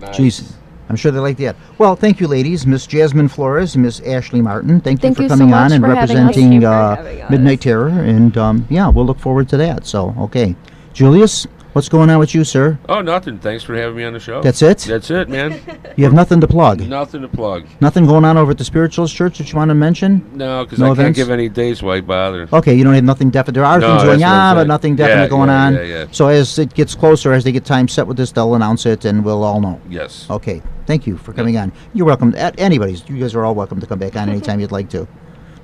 Yeah. Jeez. I'm sure they like that. Well, thank you, ladies. Miss Jasmine Flores and Miss Ashley Martin. Thank you Thank for you so coming on much and for having us. representing Thank you for having us. Midnight Terror. And yeah, we'll look forward to that. So, okay. Julius, what's going on with you, sir? Oh, nothing. Thanks for having me on the show. That's it? That's it, man. You have nothing to plug? Nothing to plug. Nothing going on over at the Spiritualist Church that you want to mention? No, because No I can't events? give any days. Why bother? Okay, you don't have nothing definite. There are No, things going that's what I'm on, but saying. nothing definite Yeah, going yeah, on. yeah, yeah. So as it gets closer, as they get time set with this, they'll announce it, and we'll all know. Yes. Okay, thank you for coming on. You're welcome. Anybody's. You guys are all welcome to come back on anytime you'd like to.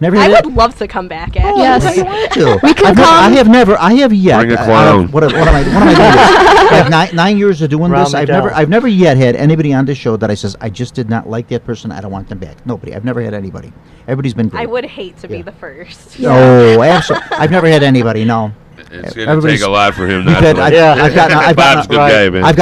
Never I had would love to come back, Oh, actually. Yes. you want to. We can I've never- come. I have yet. Bring a out of- clown. What am I doing this? I have 9 years of doing Ronald this. I've McDonald. never yet had anybody on this show that I says I just did not like that person. I don't want them back. Nobody. I've never had anybody. Everybody's been great. I would hate to be Yeah. the first. Oh, absolutely. I've never had anybody. No. It's going to Everybody's- take a lot for him We've not had- to. I've gotten Bob's a good guy, man. I've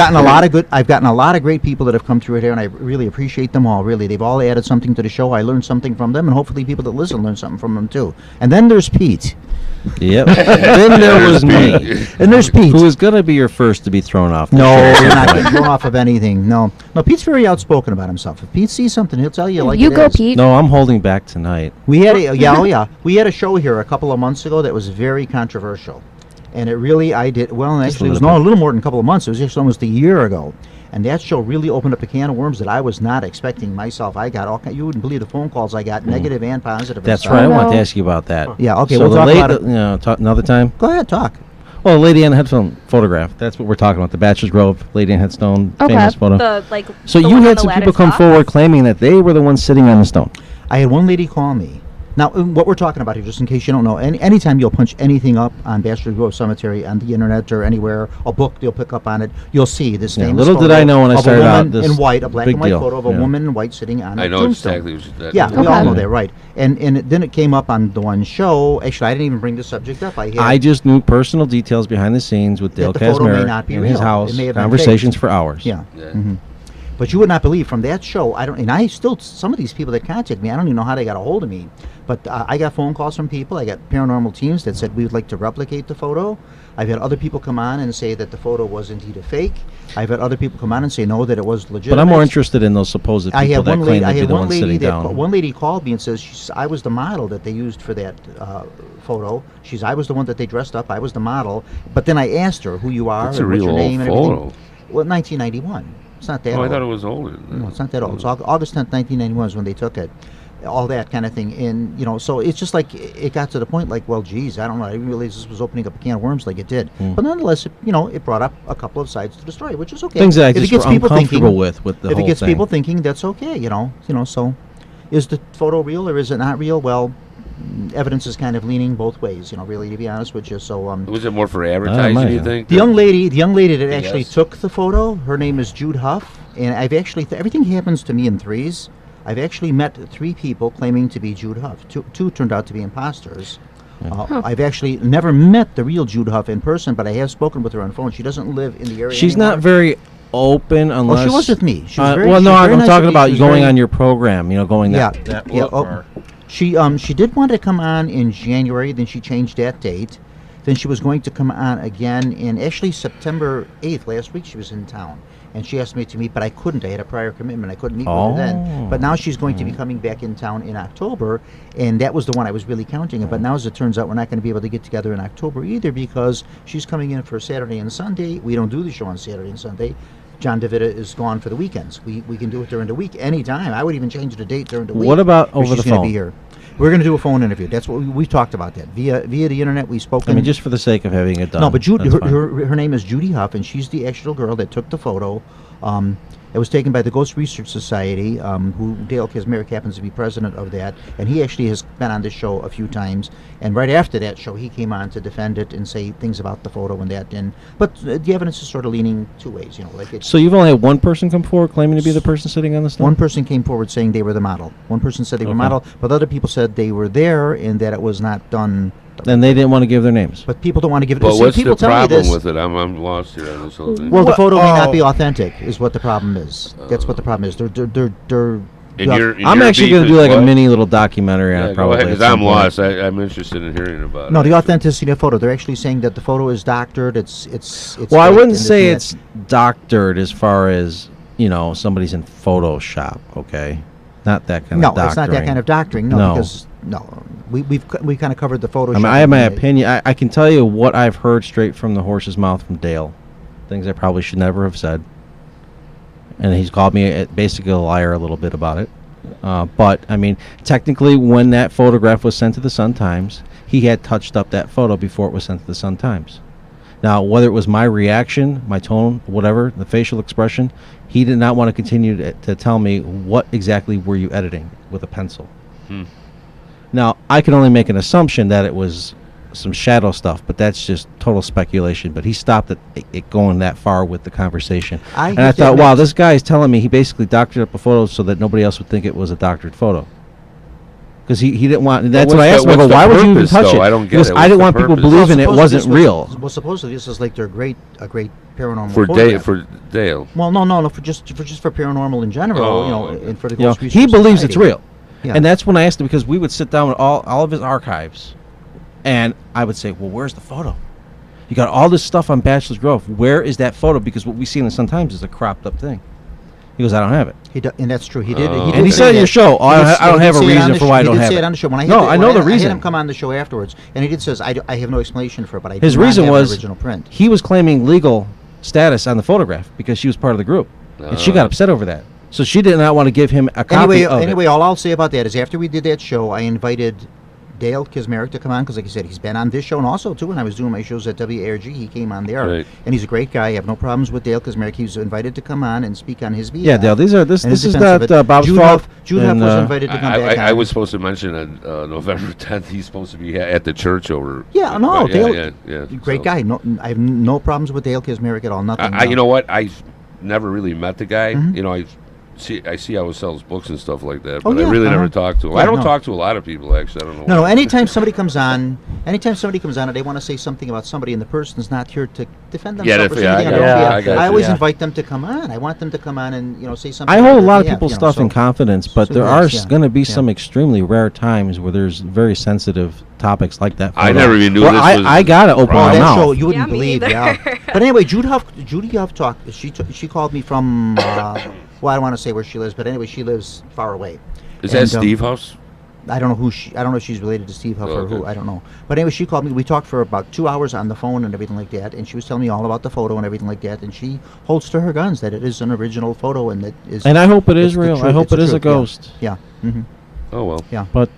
gotten a lot of great people that have come through here, and I really appreciate them all. Really, they've all added something to the show. I learned something from them, and hopefully, people that listen learn something from them too. And then there's Pete. Yep. Then there was me. And there's Pete. Who is going to be your first to be thrown off? the No, show. you're not getting thrown off of anything. No, Pete's very outspoken about himself. If Pete sees something, he'll tell you like You it go, is. Pete. No, I'm holding back tonight. We had we had a show here a couple of months ago that was very controversial, and it really actually it was little a little more than a couple of months. It was actually almost a year ago, and that show really opened up a can of worms that I was not expecting myself. I got you wouldn't believe the phone calls I got, negative and positive. and That's stuff. right. I want to no. ask you about that. Yeah, okay, So we'll the talk lady, about it. talk another time. Go ahead, talk. Well, the lady in the headstone photograph. That's what we're talking about. The Bachelor's Grove lady in headstone Okay. famous photo. The like. So the you one on had the some lattice people come top? forward claiming that they were the ones sitting on the stone. I had one lady call me Now, what we're talking about here, just in case you don't know, anytime you'll punch anything up on Bachelor Grove Cemetery on the internet or anywhere, a book you'll pick up on it, you'll see this famous little photo did I know when I of started a out, woman this in white, a black big and white deal. photo of a Yeah. woman in white sitting on I a know tombstone. exactly what that. Yeah, we all know Okay. that, right? And then it came up on the one show. Actually, I didn't even bring the subject up. I just knew personal details behind the scenes with Dale That the photo may Casimir not be in his real. house, It may have been conversations faked. for hours. Yeah. Yeah. But you would not believe from that show. I still, some of these people that contact me, I don't even know how they got a hold of me. But I got phone calls from people. I got paranormal teams that said we would like to replicate the photo. I've had other people come on and say that the photo was indeed a fake. I've had other people come on and say no, that it was legitimate. But I'm more interested in those supposed people I had that one claim lady. I to be had the one one lady sitting that down. one lady called me and says I was the model that they used for that photo. I was the one that they dressed up. I was the model. But then I asked her who you are That's a and what's real your name old and everything. photo. Well, 1991. It's not that Oh, old. I thought it was older. than that. No, it's not that old. It's August 10th, 1991 is when they took it. All that kind of thing. And, so it's just like it got to the point like, well, geez, I don't know. I didn't realize this was opening up a can of worms like it did. But nonetheless, it brought up a couple of sides to the story, which is okay. Things that I If it just gets were people uncomfortable thinking, with the if whole it gets thing. people thinking, that's okay, So is the photo real or is it not real? Well, evidence is kind of leaning both ways, really, to be honest with you. So Was it more for advertising? You think? the young lady that actually Yes. took the photo, her name is Jude Huff, and I've actually everything happens to me in threes. I've actually met 3 people claiming to be Jude Huff. Two turned out to be imposters. I've actually never met the real Jude Huff in person, but I have spoken with her on phone. She doesn't live in the area. She's anymore. not very open unless. Well, she was with me. She was very, well, no, she was very I'm nice talking with me. about She was going very- on your program. Going that. Yeah, that yeah. look Oh, or- she did want to come on in January. Then she changed that date. Then she was going to come on again in actually September 8th. Last week she was in town, and she asked me to meet, but I couldn't. I had a prior commitment. I couldn't meet with her then. But now she's going to be coming back in town in October, and that was the one I was really counting on. But now, as it turns out, we're not going to be able to get together in October either because she's coming in for Saturday and Sunday. We don't do the show on Saturday and Sunday. John DeVita is gone for the weekends. We can do it during the week anytime. I would even change the date during the week. What about where over the she's gonna phone? Be here. We're going to do a phone interview. That's what we've talked about that via the internet. We've spoken. I mean, just for the sake of having it done. No, but Judy, that's fine. her name is Judy Huff, and she's the actual girl that took the photo. It was taken by the Ghost Research Society, who Dale Kaczmarek happens to be president of that, and he actually has been on this show a few times. And right after that show, he came on to defend it and say things about the photo and that. But the evidence is sort of leaning 2 ways, like it's. So you've only had one person come forward claiming to be the person sitting on the stone? One person came forward saying they were the model. One person said they were Okay. model, but other people said they were there and that it was not done. And they didn't want to give their names. But people don't want to give it. But See, what's people the tell me problem this. with it? I'm lost here on this whole thing. Well, the photo may not Oh. be authentic, is what the problem is. That's what the problem is. They're And I'm actually going to do like a mini little documentary on Yeah, it go probably. ahead, at because some I'm point. lost. I'm interested in hearing about No, it. the authenticity of the photo. They're actually saying that the photo is doctored. It's. Well, I faked wouldn't and say that. it's doctored as far as, somebody's in Photoshop, okay? Not that kind No, of doctoring. it's not that kind of doctoring. No, No. because we kind of covered the Photoshop. I mean, I have my and the- opinion. I can tell you what I've heard straight from the horse's mouth from Dale. Things I probably should never have said. And he's called me basically a liar a little bit about it. But, I mean, technically, when that photograph was sent to the Sun-Times, he had touched up that photo before it was sent to the Sun-Times. Now, whether it was my reaction, my tone, whatever, the facial expression, he did not want to continue to tell me what exactly were you editing with a pencil. Now, I can only make an assumption that it was some shadow stuff, but that's just total speculation. But he stopped it going that far with the conversation. And I have to thought, wow, admit- this guy's telling me he basically doctored up a photo so that nobody else would think it was a doctored photo. Because he didn't want, and that's what's what I the- asked him. I go, what's the why would you even purpose, touch though? it? I don't get Because it. I What's didn't the want people purpose? believing it supposedly wasn't this was- real. Well, supposedly this is like their a great paranormal for photograph. Dale. Well, no, for paranormal in general, Oh, and for the You know, Ghost Research he believes it's Society. real. Yeah. And that's when I asked him, because we would sit down with all of his archives, and I would say, well, where's the photo? You got all this stuff on Bachelor's Grove. Where is that photo? Because what we see in the Sun-Times is a cropped up thing. He goes, I don't have it. And that's true. He did. Oh. He did And he say said on that. your show, He did I don't he have did a say it on reason the for sh- why I he don't did have say it. it on the show. When I had No, the- I know when the I had reason. him come on the show afterwards, and he did says, I have no explanation for it, but I His do not reason have an was original print. he was claiming legal status on the photograph because she was part of the group. And she got upset over that. So she did not want to give him a copy of it. Anyway, all I'll say about that is after we did that show, I invited Dale Kismerick to come on, because like I said, he's been on this show, and also too when I was doing my shows at WARG, he came on there, Right. and he's a great guy. I have no problems with Dale Kismerick. He was invited to come on and speak on his behalf. Yeah, Dale. This And is his not defense of it. Bob's Jude fault. Huff, Jude Huff and, was invited to come back on. I was supposed to mention on November 10th, he's supposed to be at the church over. Yeah, no, Right, Dale, yeah. great So, guy. No, I have no problems with Dale Kismerick at all. Nothing. You know what? I've never really met the guy. Mhm. You know, I see how he sells books and stuff like that, Oh, but yeah, I really never uh-huh. talked to him. Yeah, I don't no. talk to a lot of people, actually. I don't know. No, why. anytime somebody comes on and they want to say something about somebody and the person's not here to defend Yeah, themselves or yeah, something, I on their got you. behalf, I got I you, always yeah. invite them to come on. I want them to come on and say something. I on hold a their lot of behalf, people's you know, stuff so- in confidence, but so there yes, are yeah, going to be yeah. some extremely rare times where there's very sensitive topics like that. I photo. never even knew Well, this was I gotta open Well, my that mouth. show you wouldn't Yeah, me believe, either. yeah. But anyway, Judy Huff talked. She called me from. Well, I don't want to say where she lives, but anyway, she lives far away. Is And, that Steve House? I don't know who I don't know if she's related to Steve Huff Oh, or who. okay. I don't know. But anyway, she called me. We talked for about 2 hours on the phone and everything like that. And she was telling me all about the photo and everything like that. And she holds to her guns that it is an original photo and that is. And I hope it it's is the real. I truth. hope It's it the is a truth, yeah. ghost. Yeah. Hmm. Oh, well. But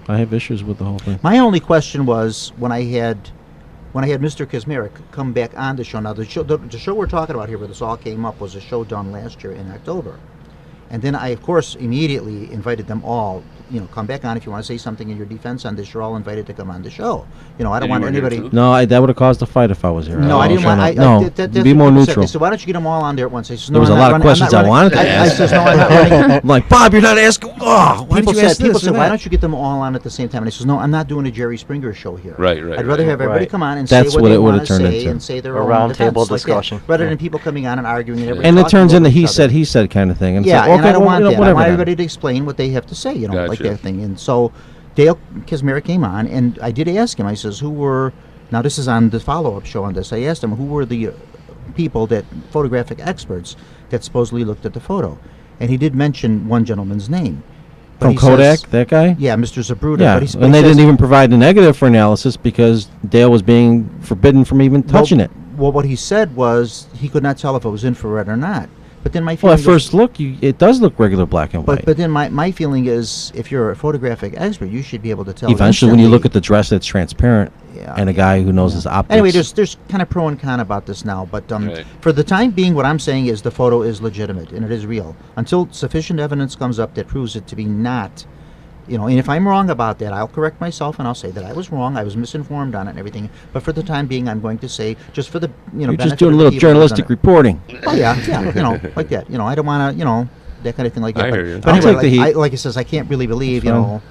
I have issues with the whole thing. My only question was when I had Mr. Kismerick come back on the show. Now the show we're talking about here, where this all came up, was a show done last year in October, and then I of course immediately invited them all. Come back on if you want to say something in your defense on this. You're all invited to come on the show. I don't And want you were here anybody. too? No, that would have caused a fight if I was here. No, I didn't want. No, that's be what more people said. neutral. They said, "Why don't you get them all on there at once?" I said, "No, There was I'm a not lot of running- I'm questions not I running." wanted to I ask. says, "No, I'm not running." I'm like, Bob, you're not asking. Oh, why People don't you ask said, this or "Why that?" don't you get them all on at the same time?" And I says, "No, I'm not doing a Jerry Springer show here. Right. I'd rather have everybody Right. come on and That's say what what they it would've want to turned say into. and say their A own round defense table like that, discussion. rather Yeah. than people coming on and arguing and everybody And it talking turns over into each he other. said kind of thing. And Yeah, it's like, and I don't want that. I whatever want then. everybody to explain what they have to say, like Gotcha. that thing. And so Dale Kismerick came on, and I did ask him. I says, "Who were?" Now this is on the follow-up show on this. I asked him who were the people, that photographic experts that supposedly looked at the photo, and he did mention one gentleman's name. But From he Kodak, says- that guy? Yeah, Mr. Zabruda. Yeah, but he and they says- didn't even provide the negative for analysis because Dale was being forbidden from even touching it. Well, what he said was he could not tell if it was infrared or not. But then my Well, feeling at is- first look, it does look regular black and white. But then my feeling is, if you're a photographic expert, you should be able to tell. Eventually, when you instantly. look at the dress that's transparent, Yeah, and a guy who knows his optics. Anyway, there's kind of pro and con about this now, but Right. for the time being, what I'm saying is the photo is legitimate and it is real until sufficient evidence comes up that proves it to be not. And if I'm wrong about that, I'll correct myself and I'll say that I was wrong. I was misinformed on it and everything. But for the time being, I'm going to say, just for the You're benefit just doing a of the little people who's journalistic done it. reporting. Oh yeah, like that. I don't want to, that kind of thing like that. I but, hear you. But I'll anyway, take the heat. like I says, I can't really believe, Fine.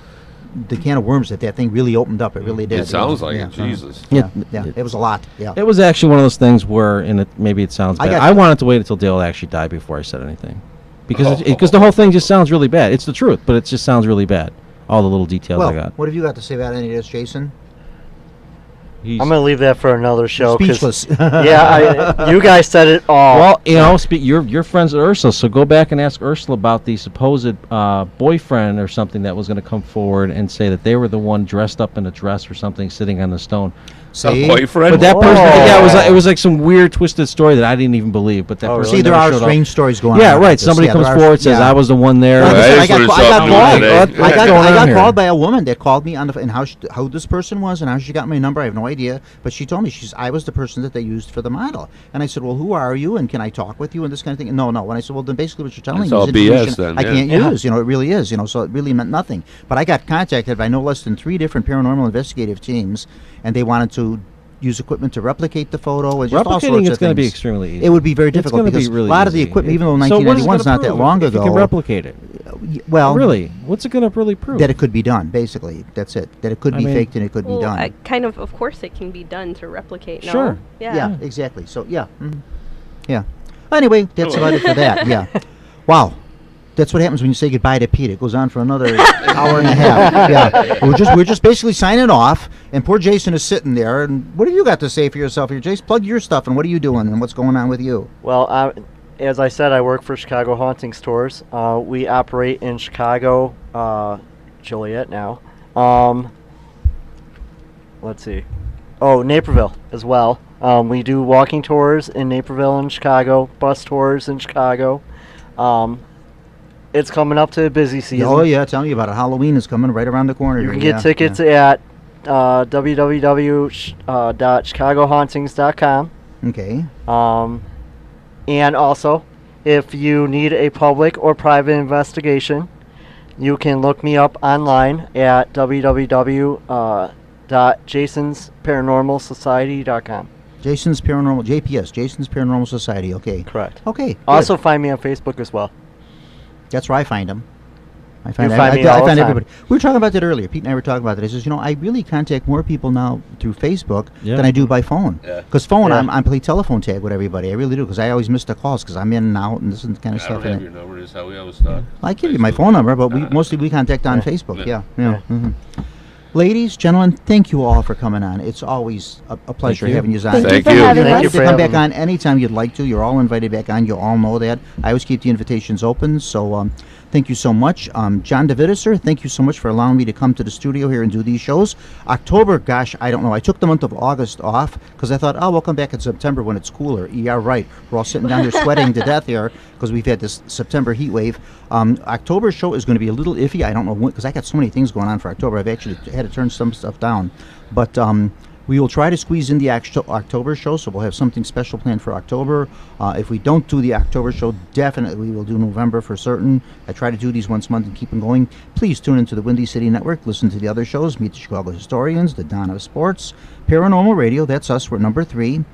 the can of worms that thing really opened up. It really did. It sounds like Yeah, it. Jesus. Yeah, Yeah, it was a lot. Yeah. It was actually one of those things where, maybe it sounds I bad. got- I wanted to wait until Dale actually died before I said anything, because Oh. the whole thing just sounds really bad. It's the truth, but it just sounds really bad. All the little details Well, I got. what have you got to say about any of this, Jason? He's- I'm gonna leave that for another show. 'Cause- Speechless. you guys said it all. Well, you're friends with Ursula, so go back and ask Ursula about the supposed boyfriend or something that was going to come forward and say that they were the one dressed up in a dress or something sitting on the stone. See? A boyfriend? But that Oh. person, yeah, it was like some weird twisted story that I didn't even believe. But that Oh, person See, there never are showed up. strange stories going on. Yeah, about right. this. Somebody Yeah, comes there are- forward, says yeah. I was the one there. Well, Well, listen, that I is got what ca- it's I up got to called. today. What's I going on got here? called by a woman that called me on the and how this person was and how she got my number. I have no idea, but she told me I was the person that they used for the model. And I said, well, who are you? And can I talk with you and this kind of thing? No. When I said, well, then basically what you're telling It's me all is BS information then, I yeah. can't Yeah. use. It really is. So it really meant nothing. But I got contacted by no less than 3 different paranormal investigative teams, and they wanted to use equipment to replicate the photo and just all sorts Replicating of it's going to be things. extremely easy. It would be very It's difficult gonna be because really a lot of the easy. equipment, even though So what is it 1991 is gonna not that prove long if ago. you can replicate it. Well, Really, what's it going to really prove? that it could be done. Basically, that's it. That it could I be mean- faked and it could be Well, done. of course it can be done to replicate. No? Sure. Yeah. Exactly. So yeah, yeah. Anyway, that's about it for that. Yeah. Wow. That's what happens when you say goodbye to Pete. It goes on for another hour and a half. Yeah. We're just basically signing off, and poor Jason is sitting there. And what have you got to say for yourself here, Jason? Plug your stuff and what are you doing and what's going on with you? Well, as I said, I work for Chicago Haunting Stores. We operate in Chicago, Joliet now. Let's see. Oh, Naperville as well. We do walking tours in Naperville and Chicago, bus tours in Chicago. it's coming up to the busy season. Oh yeah, tell me about it. Halloween is coming right around the corner. You can here. get tickets at www.chicagohauntings.com. Okay. And also, if you need a public or private investigation, you can look me up online at www.jasonsparanormalsociety.com. Jason's Paranormal, JPS, Jason's Paranormal Society. Okay. Correct. Okay. Good. Also, find me on Facebook as well. That's where I find them. I You find me all the find time. everybody. We were talking about that earlier. Pete and I were talking about that. I says, I really contact more people now through Facebook than I do by phone. Yeah. Because phone, Yeah. I play telephone tag with everybody. I really do, because I always miss the calls because I'm in and out and this kind of I stuff. don't have And your number. This is how we always talk. I give you my phone number, but we mostly contact on Yeah. Facebook. Yeah. Yeah. Mhm. Ladies, gentlemen, thank you all for coming on. It's always a pleasure you. having you on. Thank you Thank for you. having Thank us. you To for come back having on anytime you'd like to. You're all invited back on. You all know that. I always keep the invitations open. So thank you so much. John DeVitta, sir, thank you so much for allowing me to come to the studio here and do these shows. October, gosh, I don't know. I took the month of August off because I thought, we'll come back in September when it's cooler. Yeah, right. We're all sitting down here sweating to death here because we've had this September heat wave. October show is going to be a little iffy. I don't know when, because I got so many things going on for October. I've actually had to turn some stuff down. But we will try to squeeze in the October show, so we'll have something special planned for October. If we don't do the October show, definitely we will do November for certain. I try to do these once a month and keep them going. Please tune into the Windy City Network. Listen to the other shows. Meet the Chicago Historians, the Dawn of Sports, Paranormal Radio. That's us. We're number 3.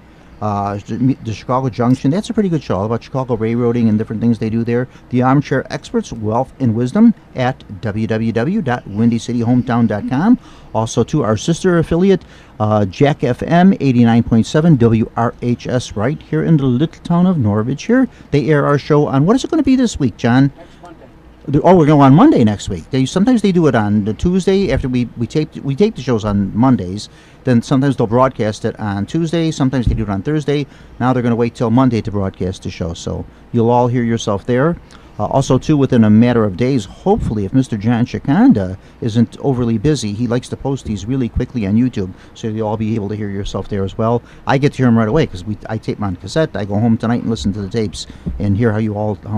The Chicago Junction, that's a pretty good show, all about Chicago railroading and different things they do there. The Armchair Experts, Wealth and Wisdom at www.windycityhometown.com. Also to our sister affiliate, Jack FM 89.7 WRHS, right here in the little town of Norwich here. They air our show on, what is it going to be this week, John? We're going on Monday next week. Sometimes they do it on the Tuesday after we tape the shows on Mondays. Then sometimes they'll broadcast it on Tuesday. Sometimes they do it on Thursday. Now they're going to wait till Monday to broadcast the show. So you'll all hear yourself there. Also, too, within a matter of days, hopefully, if Mr. John Shikanda isn't overly busy, he likes to post these really quickly on YouTube, so you'll all be able to hear yourself there as well. I get to hear him right away because I tape them on cassette. I go home tonight and listen to the tapes and hear how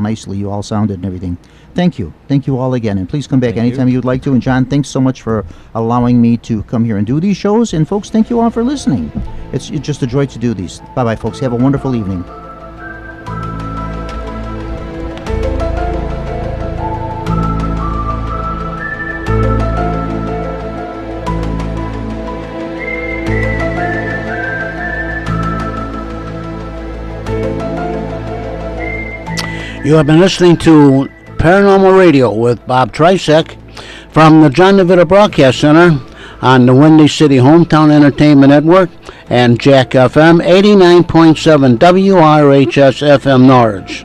nicely you all sounded and everything. Thank you all again, and please come back anytime you'd like to. And John, thanks so much for allowing me to come here and do these shows. And folks, thank you all for listening. It's just a joy to do these. Bye-bye, folks. Have a wonderful evening. You have been listening to Paranormal Radio with Bob Trisek from the John DeVitta Broadcast Center on the Windy City Hometown Entertainment Network and Jack FM 89.7 WRHS FM Norwich.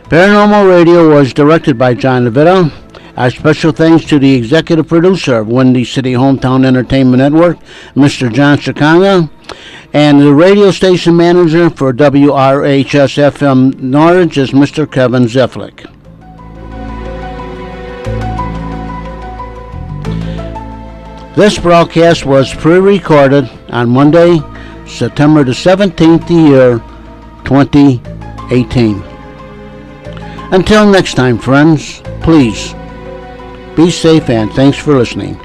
Paranormal Radio was directed by John DeVitta. Our special thanks to the executive producer of Windy City Hometown Entertainment Network, Mr. John Chikanga, and the radio station manager for WRHS FM Norwich is Mr. Kevin Zeflik. This broadcast was pre-recorded on Monday, September the 17th, the year 2018. Until next time, friends, please be safe and thanks for listening.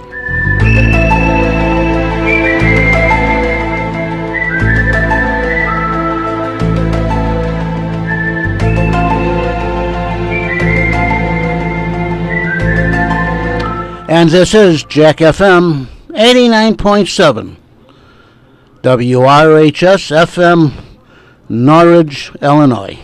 And this is Jack FM 89.7 WRHS FM Norwich, Illinois.